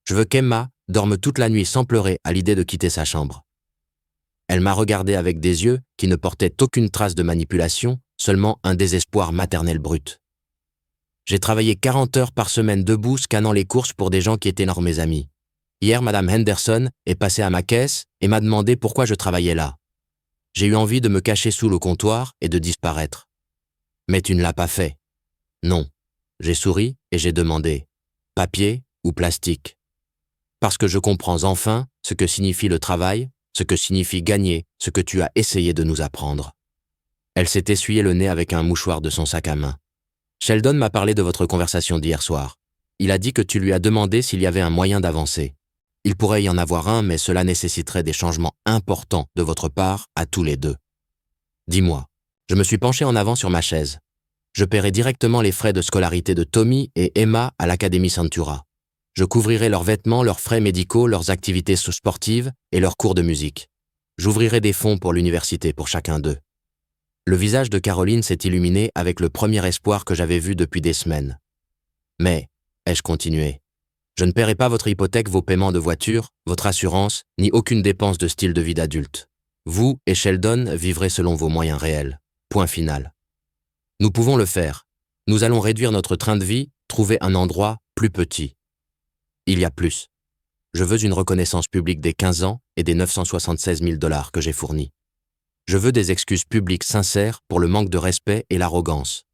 Je veux qu'Emma dorme toute la nuit sans pleurer à l'idée de quitter sa chambre. Elle m'a regardé avec des yeux qui ne portaient aucune trace de manipulation, seulement un désespoir maternel brut. J'ai travaillé 40 heures par semaine debout scannant les courses pour des gens qui étaient mes amis. Hier, Madame Henderson est passée à ma caisse et m'a demandé pourquoi je travaillais là. J'ai eu envie de me cacher sous le comptoir et de disparaître. Mais tu ne l'as pas fait. Non. J'ai souri et j'ai demandé « papier ou plastique ?» Parce que je comprends enfin ce que signifie le travail, ce que signifie gagner, ce que tu as essayé de nous apprendre. Elle s'est essuyé le nez avec un mouchoir de son sac à main. Sheldon m'a parlé de votre conversation d'hier soir. Il a dit que tu lui as demandé s'il y avait un moyen d'avancer. Il pourrait y en avoir un, mais cela nécessiterait des changements importants de votre part à tous les deux. Dis-moi. Je me suis penché en avant sur ma chaise. Je paierai directement les frais de scolarité de Tommy et Emma à l'Académie Centura. Je couvrirai leurs vêtements, leurs frais médicaux, leurs activités sportives et leurs cours de musique. J'ouvrirai des fonds pour l'université pour chacun d'eux. Le visage de Caroline s'est illuminé avec le premier espoir que j'avais vu depuis des semaines. Mais, ai-je continué, je ne paierai pas votre hypothèque, vos paiements de voiture, votre assurance, ni aucune dépense de style de vie d'adulte. Vous et Sheldon vivrez selon vos moyens réels. Point final. Nous pouvons le faire. Nous allons réduire notre train de vie, trouver un endroit plus petit. Il y a plus. Je veux une reconnaissance publique des 15 ans et des 976 000 $ que j'ai fournis. Je veux des excuses publiques sincères pour le manque de respect et l'arrogance.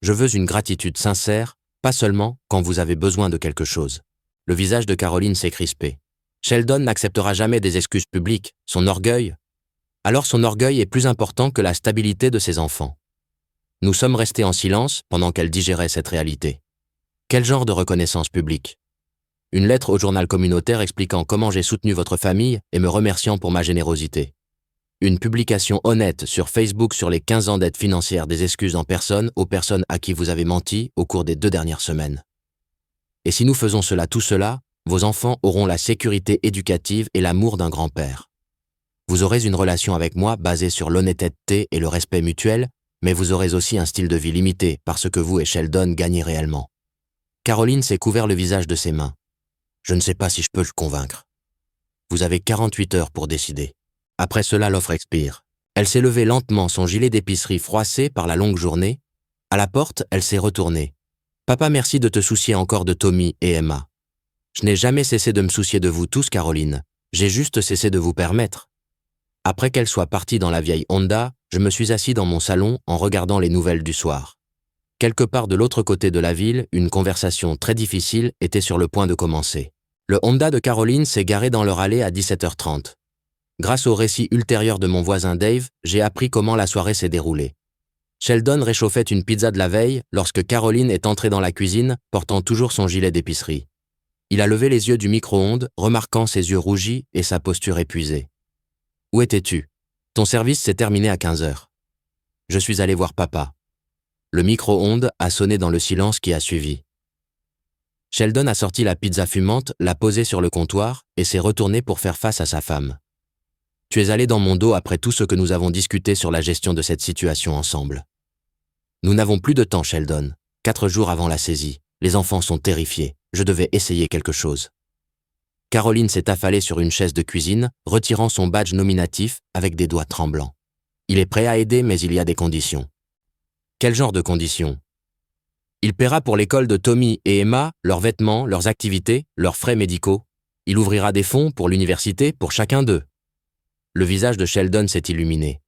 Je veux une gratitude sincère, pas seulement quand vous avez besoin de quelque chose. Le visage de Caroline s'est crispé. Sheldon n'acceptera jamais des excuses publiques, son orgueil. Alors son orgueil est plus important que la stabilité de ses enfants. Nous sommes restés en silence pendant qu'elle digérait cette réalité. Quel genre de reconnaissance publique? Une lettre au journal communautaire expliquant comment j'ai soutenu votre famille et me remerciant pour ma générosité. Une publication honnête sur Facebook sur les 15 ans d'aide financière des excuses en personne aux personnes à qui vous avez menti au cours des 2 dernières semaines. Et si nous faisons tout cela, vos enfants auront la sécurité éducative et l'amour d'un grand-père. Vous aurez une relation avec moi basée sur l'honnêteté et le respect mutuel, mais vous aurez aussi un style de vie limité parce que vous et Sheldon gagnez réellement. Caroline s'est couvert le visage de ses mains. Je ne sais pas si je peux le convaincre. Vous avez 48 heures pour décider. Après cela, l'offre expire. Elle s'est levée lentement, son gilet d'épicerie froissé par la longue journée. À la porte, elle s'est retournée. Papa, merci de te soucier encore de Tommy et Emma. Je n'ai jamais cessé de me soucier de vous tous, Caroline. J'ai juste cessé de vous permettre. Après qu'elle soit partie dans la vieille Honda, je me suis assis dans mon salon en regardant les nouvelles du soir. Quelque part de l'autre côté de la ville, une conversation très difficile était sur le point de commencer. Le Honda de Caroline s'est garé dans leur allée à 17h30. Grâce au récit ultérieur de mon voisin Dave, j'ai appris comment la soirée s'est déroulée. Sheldon réchauffait une pizza de la veille lorsque Caroline est entrée dans la cuisine, portant toujours son gilet d'épicerie. Il a levé les yeux du micro-ondes, remarquant ses yeux rougis et sa posture épuisée. « Où étais-tu? Ton service s'est terminé à 15h. » « Je suis allé voir papa. » Le micro-ondes a sonné dans le silence qui a suivi. Sheldon a sorti la pizza fumante, l'a posée sur le comptoir et s'est retourné pour faire face à sa femme. « Tu es allé dans mon dos après tout ce que nous avons discuté sur la gestion de cette situation ensemble. » Nous n'avons plus de temps, Sheldon. 4 jours avant la saisie. Les enfants sont terrifiés. Je devais essayer quelque chose. Caroline s'est affalée sur une chaise de cuisine, retirant son badge nominatif avec des doigts tremblants. Il est prêt à aider, mais il y a des conditions. Quel genre de conditions? Il paiera pour l'école de Tommy et Emma, leurs vêtements, leurs activités, leurs frais médicaux. Il ouvrira des fonds pour l'université pour chacun d'eux. Le visage de Sheldon s'est illuminé.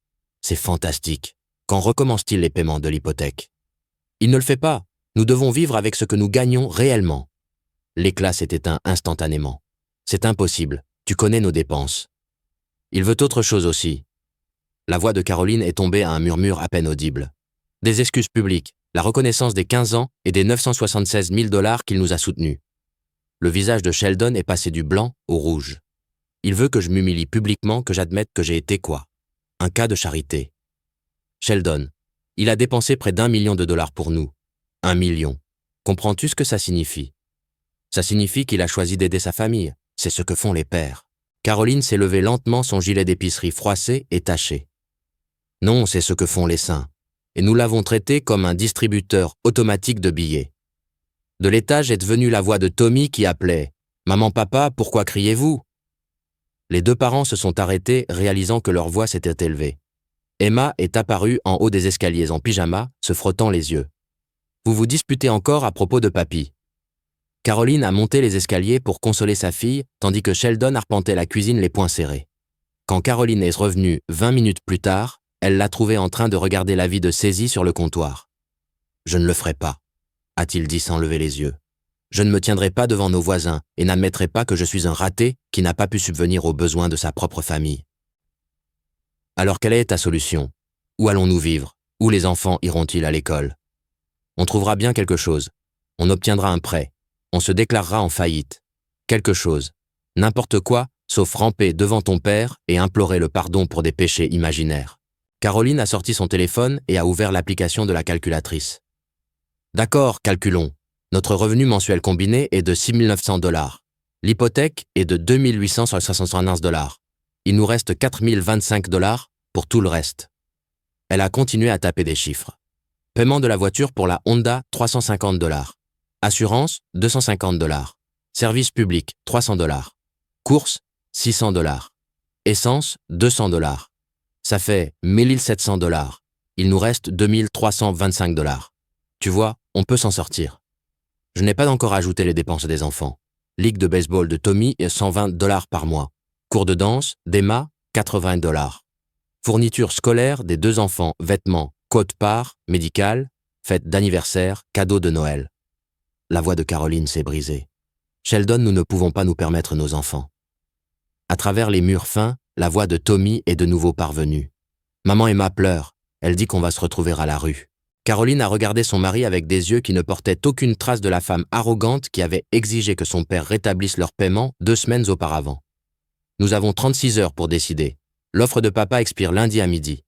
C'est fantastique. Quand recommence-t-il les paiements de l'hypothèque? Il ne le fait pas. Nous devons vivre avec ce que nous gagnons réellement. L'éclat s'est éteint instantanément. C'est impossible. Tu connais nos dépenses. Il veut autre chose aussi. La voix de Caroline est tombée à un murmure à peine audible. Des excuses publiques, la reconnaissance des 15 ans et des 976 000 $ qu'il nous a soutenus. Le visage de Sheldon est passé du blanc au rouge. Il veut que je m'humilie publiquement, que j'admette que j'ai été quoi? Un cas de charité. Sheldon, il a dépensé près d'1 million de dollars pour nous. 1 million. Comprends-tu ce que ça signifie? Ça signifie qu'il a choisi d'aider sa famille. C'est ce que font les pères. Caroline s'est levée lentement, son gilet d'épicerie froissé et taché. Non, c'est ce que font les saints. Et nous l'avons traité comme un distributeur automatique de billets. De l'étage est venue la voix de Tommy qui appelait « Maman, papa, pourquoi criez-vous » Les deux parents se sont arrêtés, réalisant que leur voix s'était élevée. Emma est apparue en haut des escaliers en pyjama, se frottant les yeux. « Vous vous disputez encore à propos de papy ?» Caroline a monté les escaliers pour consoler sa fille, tandis que Sheldon arpentait la cuisine les poings serrés. Quand Caroline est revenue 20 minutes plus tard, elle l'a trouvé en train de regarder la vie de saisie sur le comptoir. « Je ne le ferai pas », a-t-il dit sans lever les yeux. « Je ne me tiendrai pas devant nos voisins et n'admettrai pas que je suis un raté qui n'a pas pu subvenir aux besoins de sa propre famille. » Alors quelle est ta solution? Où allons-nous vivre? Où les enfants iront-ils à l'école? On trouvera bien quelque chose. On obtiendra un prêt. On se déclarera en faillite. Quelque chose. N'importe quoi, sauf ramper devant ton père et implorer le pardon pour des péchés imaginaires. Caroline a sorti son téléphone et a ouvert l'application de la calculatrice. D'accord, calculons. Notre revenu mensuel combiné est de 6 900 $. L'hypothèque est de 2 871 $. Il nous reste 4 025 $ pour tout le reste. Elle a continué à taper des chiffres. Paiement de la voiture pour la Honda, 350 $. Assurance, 250 $. Service public, 300 $. Courses, 600 $. Essence, 200 $. Ça fait 1 700 $. Il nous reste 2 325 $. Tu vois, on peut s'en sortir. Je n'ai pas encore ajouté les dépenses des enfants. Ligue de baseball de Tommy, 120 $ par mois. Cours de danse, d'Emma, 80 $. Fourniture scolaire des 2 enfants, vêtements, quote-part, médical, fête d'anniversaire, cadeau de Noël. La voix de Caroline s'est brisée. Sheldon, nous ne pouvons pas nous permettre nos enfants. À travers les murs fins, la voix de Tommy est de nouveau parvenue. Maman Emma pleure. Elle dit qu'on va se retrouver à la rue. Caroline a regardé son mari avec des yeux qui ne portaient aucune trace de la femme arrogante qui avait exigé que son père rétablisse leur paiement 2 semaines auparavant. Nous avons 36 heures pour décider. L'offre de papa expire lundi à midi.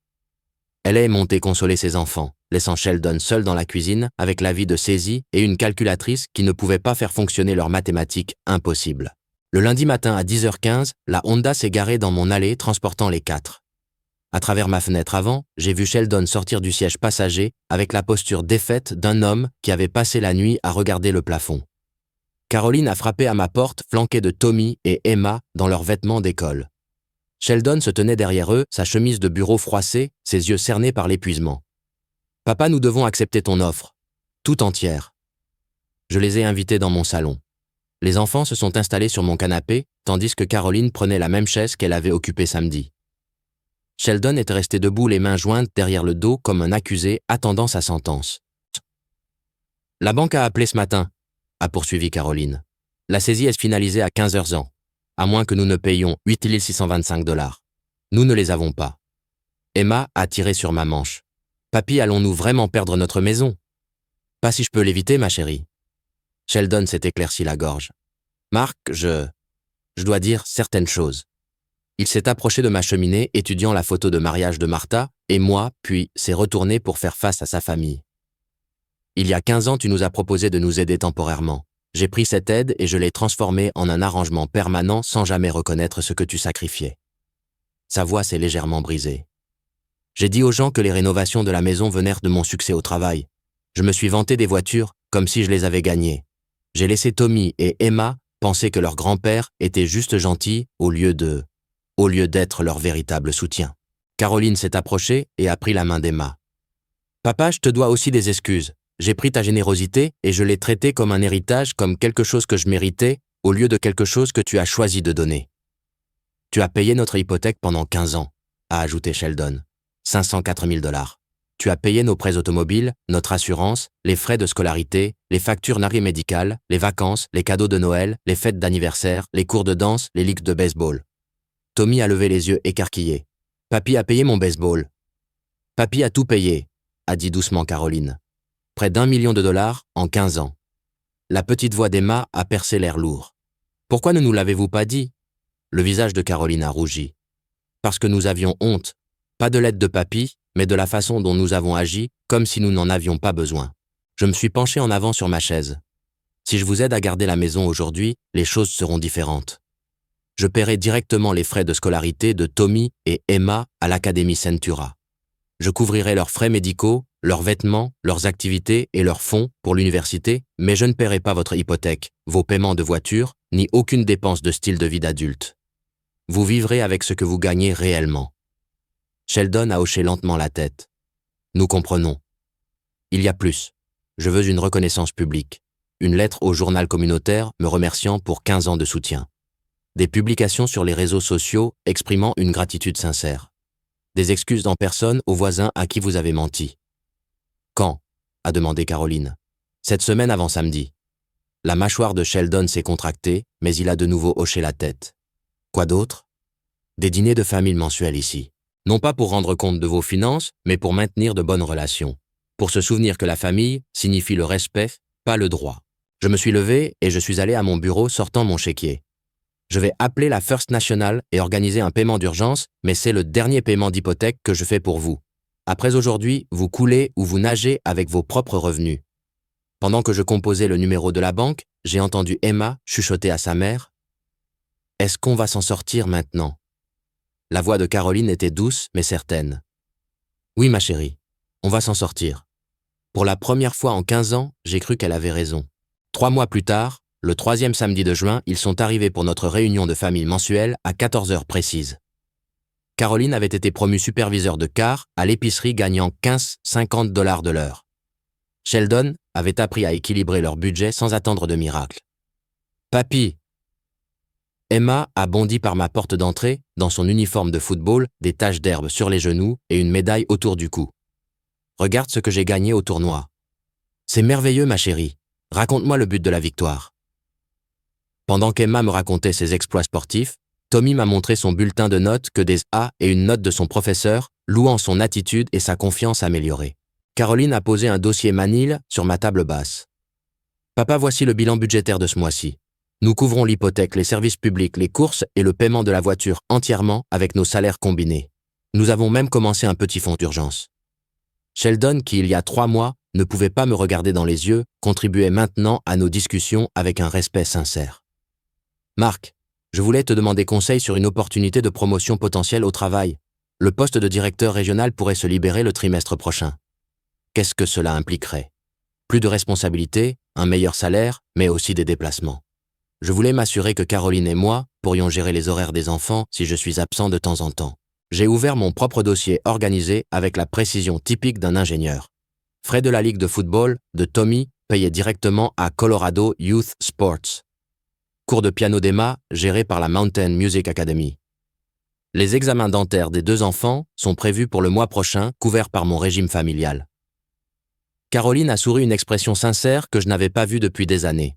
Elle est montée consoler ses enfants, laissant Sheldon seul dans la cuisine avec la vie de saisie et une calculatrice qui ne pouvait pas faire fonctionner leurs mathématiques impossibles. Le lundi matin à 10h15, la Honda s'est garée dans mon allée transportant les 4. À travers ma fenêtre avant, j'ai vu Sheldon sortir du siège passager avec la posture défaite d'un homme qui avait passé la nuit à regarder le plafond. Caroline a frappé à ma porte, flanquée de Tommy et Emma dans leurs vêtements d'école. Sheldon se tenait derrière eux, sa chemise de bureau froissée, ses yeux cernés par l'épuisement. « Papa, nous devons accepter ton offre. Tout entière. » Je les ai invités dans mon salon. Les enfants se sont installés sur mon canapé, tandis que Caroline prenait la même chaise qu'elle avait occupée samedi. Sheldon était resté debout les mains jointes derrière le dos comme un accusé attendant sa sentence. « La banque a appelé ce matin, » a poursuivi Caroline. « La saisie est finalisée à 15h ans, à moins que nous ne payions 8 625 $. Nous ne les avons pas. » Emma a tiré sur ma manche. « Papy, allons-nous vraiment perdre notre maison ?»« Pas si je peux l'éviter, ma chérie. » Sheldon s'est éclairci la gorge. « Marc, je dois dire certaines choses. » Il s'est approché de ma cheminée, étudiant la photo de mariage de Martha et moi, puis s'est retourné pour faire face à sa famille. « Il y a 15 ans, tu nous as proposé de nous aider temporairement. J'ai pris cette aide et je l'ai transformée en un arrangement permanent sans jamais reconnaître ce que tu sacrifiais. » Sa voix s'est légèrement brisée. « J'ai dit aux gens que les rénovations de la maison venaient de mon succès au travail. Je me suis vanté des voitures comme si je les avais gagnées. J'ai laissé Tommy et Emma penser que leur grand-père était juste gentil au lieu d'être leur véritable soutien. » Caroline s'est approchée et a pris la main d'Emma. « Papa, je te dois aussi des excuses. J'ai pris ta générosité et je l'ai traitée comme un héritage, comme quelque chose que je méritais, au lieu de quelque chose que tu as choisi de donner. Tu as payé notre hypothèque pendant 15 ans, a ajouté Sheldon. 504 000 $. tu as payé nos prêts automobiles, notre assurance, les frais de scolarité, les factures médicales, les vacances, les cadeaux de Noël, les fêtes d'anniversaire, les cours de danse, les ligues de baseball. Tommy a levé les yeux écarquillés. Papy a payé mon baseball. Papy a tout payé, a dit doucement Caroline. Près d'1 million de dollars en 15 ans. La petite voix d'Emma a percé l'air lourd. Pourquoi ne nous l'avez-vous pas dit? Le visage de Caroline a rougi. Parce que nous avions honte. Pas de l'aide de papy, mais de la façon dont nous avons agi, comme si nous n'en avions pas besoin. Je me suis penché en avant sur ma chaise. Si je vous aide à garder la maison aujourd'hui, les choses seront différentes. Je paierai directement les frais de scolarité de Tommy et Emma à l'Académie Centura. Je couvrirai leurs frais médicaux, leurs vêtements, leurs activités et leurs fonds pour l'université, mais je ne paierai pas votre hypothèque, vos paiements de voiture, ni aucune dépense de style de vie d'adulte. Vous vivrez avec ce que vous gagnez réellement. Sheldon a hoché lentement la tête. Nous comprenons. Il y a plus. Je veux une reconnaissance publique. Une lettre au journal communautaire me remerciant pour 15 ans de soutien. Des publications sur les réseaux sociaux exprimant une gratitude sincère. Des excuses en personne aux voisins à qui vous avez menti. Quand? A demandé Caroline. Cette semaine avant samedi. La mâchoire de Sheldon s'est contractée, mais il a de nouveau hoché la tête. Quoi d'autre? Des dîners de famille mensuels ici. Non pas pour rendre compte de vos finances, mais pour maintenir de bonnes relations. Pour se souvenir que la famille signifie le respect, pas le droit. Je me suis levé et je suis allé à mon bureau sortant mon chéquier. Je vais appeler la First National et organiser un paiement d'urgence, mais c'est le dernier paiement d'hypothèque que je fais pour vous. Après aujourd'hui, vous coulez ou vous nagez avec vos propres revenus. Pendant que je composais le numéro de la banque, j'ai entendu Emma chuchoter à sa mère. « Est-ce qu'on va s'en sortir maintenant ?» La voix de Caroline était douce mais certaine. « Oui, ma chérie, on va s'en sortir. » Pour la première fois en 15 ans, j'ai cru qu'elle avait raison. 3 mois plus tard, le 3e samedi de juin, ils sont arrivés pour notre réunion de famille mensuelle à 14 heures précises. Caroline avait été promue superviseur de car à l'épicerie gagnant 50 $ de l'heure. Sheldon avait appris à équilibrer leur budget sans attendre de miracle. « Papy !» Emma a bondi par ma porte d'entrée, dans son uniforme de football, des taches d'herbe sur les genoux et une médaille autour du cou. « Regarde ce que j'ai gagné au tournoi. »« C'est merveilleux, ma chérie. Raconte-moi le but de la victoire. » Pendant qu'Emma me racontait ses exploits sportifs, Tommy m'a montré son bulletin de notes que des A et une note de son professeur, louant son attitude et sa confiance améliorée. Caroline a posé un dossier Manil sur ma table basse. « Papa, voici le bilan budgétaire de ce mois-ci. Nous couvrons l'hypothèque, les services publics, les courses et le paiement de la voiture entièrement avec nos salaires combinés. Nous avons même commencé un petit fonds d'urgence. » Sheldon, qui il y a 3 mois ne pouvait pas me regarder dans les yeux, contribuait maintenant à nos discussions avec un respect sincère. « Marc, je voulais te demander conseil sur une opportunité de promotion potentielle au travail. Le poste de directeur régional pourrait se libérer le trimestre prochain. Qu'est-ce que cela impliquerait? Plus de responsabilités, un meilleur salaire, mais aussi des déplacements. Je voulais m'assurer que Caroline et moi pourrions gérer les horaires des enfants si je suis absent de temps en temps. J'ai ouvert mon propre dossier organisé avec la précision typique d'un ingénieur. Frais de la ligue de football de Tommy payés directement à Colorado Youth Sports. Cours de piano d'Emma gérés par la Mountain Music Academy. Les examens dentaires des 2 enfants sont prévus pour le mois prochain, couverts par mon régime familial. Caroline a souri une expression sincère que je n'avais pas vue depuis des années.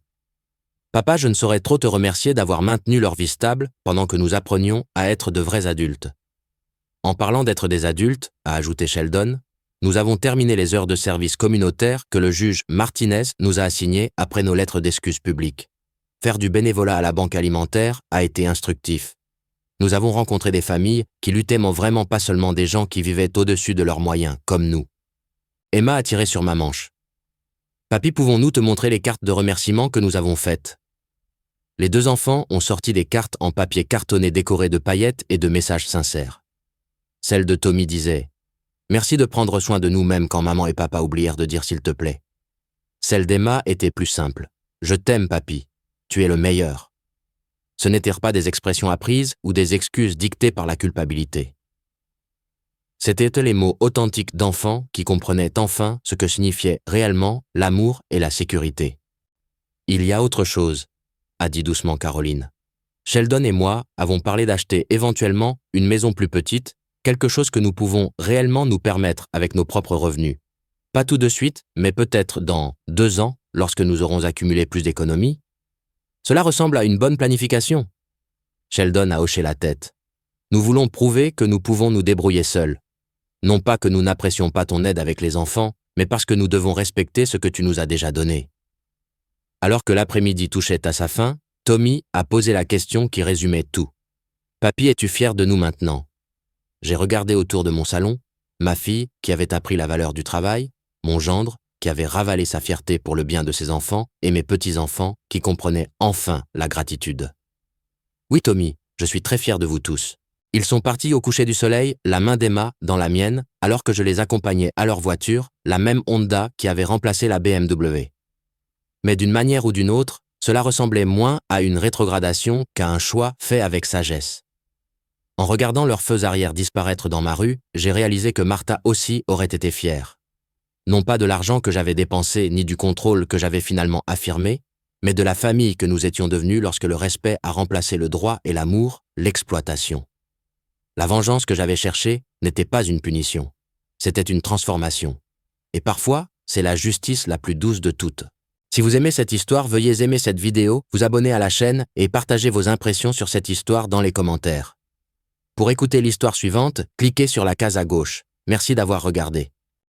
Papa, je ne saurais trop te remercier d'avoir maintenu leur vie stable pendant que nous apprenions à être de vrais adultes. En parlant d'être des adultes, a ajouté Sheldon, nous avons terminé les heures de service communautaire que le juge Martinez nous a assignées après nos lettres d'excuses publiques. Faire du bénévolat à la banque alimentaire a été instructif. Nous avons rencontré des familles qui luttaient vraiment pas seulement des gens qui vivaient au-dessus de leurs moyens, comme nous. Emma a tiré sur ma manche. Papy, pouvons-nous te montrer les cartes de remerciement que nous avons faites? Les 2 enfants ont sorti des cartes en papier cartonné décorées de paillettes et de messages sincères. Celle de Tommy disait « Merci de prendre soin de nous même quand maman et papa oublièrent de dire s'il te plaît. » Celle d'Emma était plus simple. « Je t'aime, papy. Tu es le meilleur. » Ce n'étaient pas des expressions apprises ou des excuses dictées par la culpabilité. C'étaient les mots authentiques d'enfants qui comprenaient enfin ce que signifiait réellement l'amour et la sécurité. « Il y a autre chose, » a dit doucement Caroline. Sheldon et moi avons parlé d'acheter éventuellement une maison plus petite, quelque chose que nous pouvons réellement nous permettre avec nos propres revenus. Pas tout de suite, mais peut-être dans 2 ans, lorsque nous aurons accumulé plus d'économies. Cela ressemble à une bonne planification. Sheldon a hoché la tête. Nous voulons prouver que nous pouvons nous débrouiller seuls. Non pas que nous n'apprécions pas ton aide avec les enfants, mais parce que nous devons respecter ce que tu nous as déjà donné. Alors que l'après-midi touchait à sa fin, Tommy a posé la question qui résumait tout. « Papy, es-tu fier de nous maintenant ?» J'ai regardé autour de mon salon, ma fille qui avait appris la valeur du travail, mon gendre qui avait ravalé sa fierté pour le bien de ses enfants et mes petits-enfants qui comprenaient enfin la gratitude. Oui, Tommy, je suis très fier de vous tous. Ils sont partis au coucher du soleil, la main d'Emma dans la mienne, alors que je les accompagnais à leur voiture, la même Honda qui avait remplacé la BMW. Mais d'une manière ou d'une autre, cela ressemblait moins à une rétrogradation qu'à un choix fait avec sagesse. En regardant leurs feux arrière disparaître dans ma rue, j'ai réalisé que Martha aussi aurait été fière. Non pas de l'argent que j'avais dépensé ni du contrôle que j'avais finalement affirmé, mais de la famille que nous étions devenus lorsque le respect a remplacé le droit et l'amour, l'exploitation. La vengeance que j'avais cherchée n'était pas une punition, c'était une transformation. Et parfois, c'est la justice la plus douce de toutes. Si vous aimez cette histoire, veuillez aimer cette vidéo, vous abonner à la chaîne et partager vos impressions sur cette histoire dans les commentaires. Pour écouter l'histoire suivante, cliquez sur la case à gauche. Merci d'avoir regardé.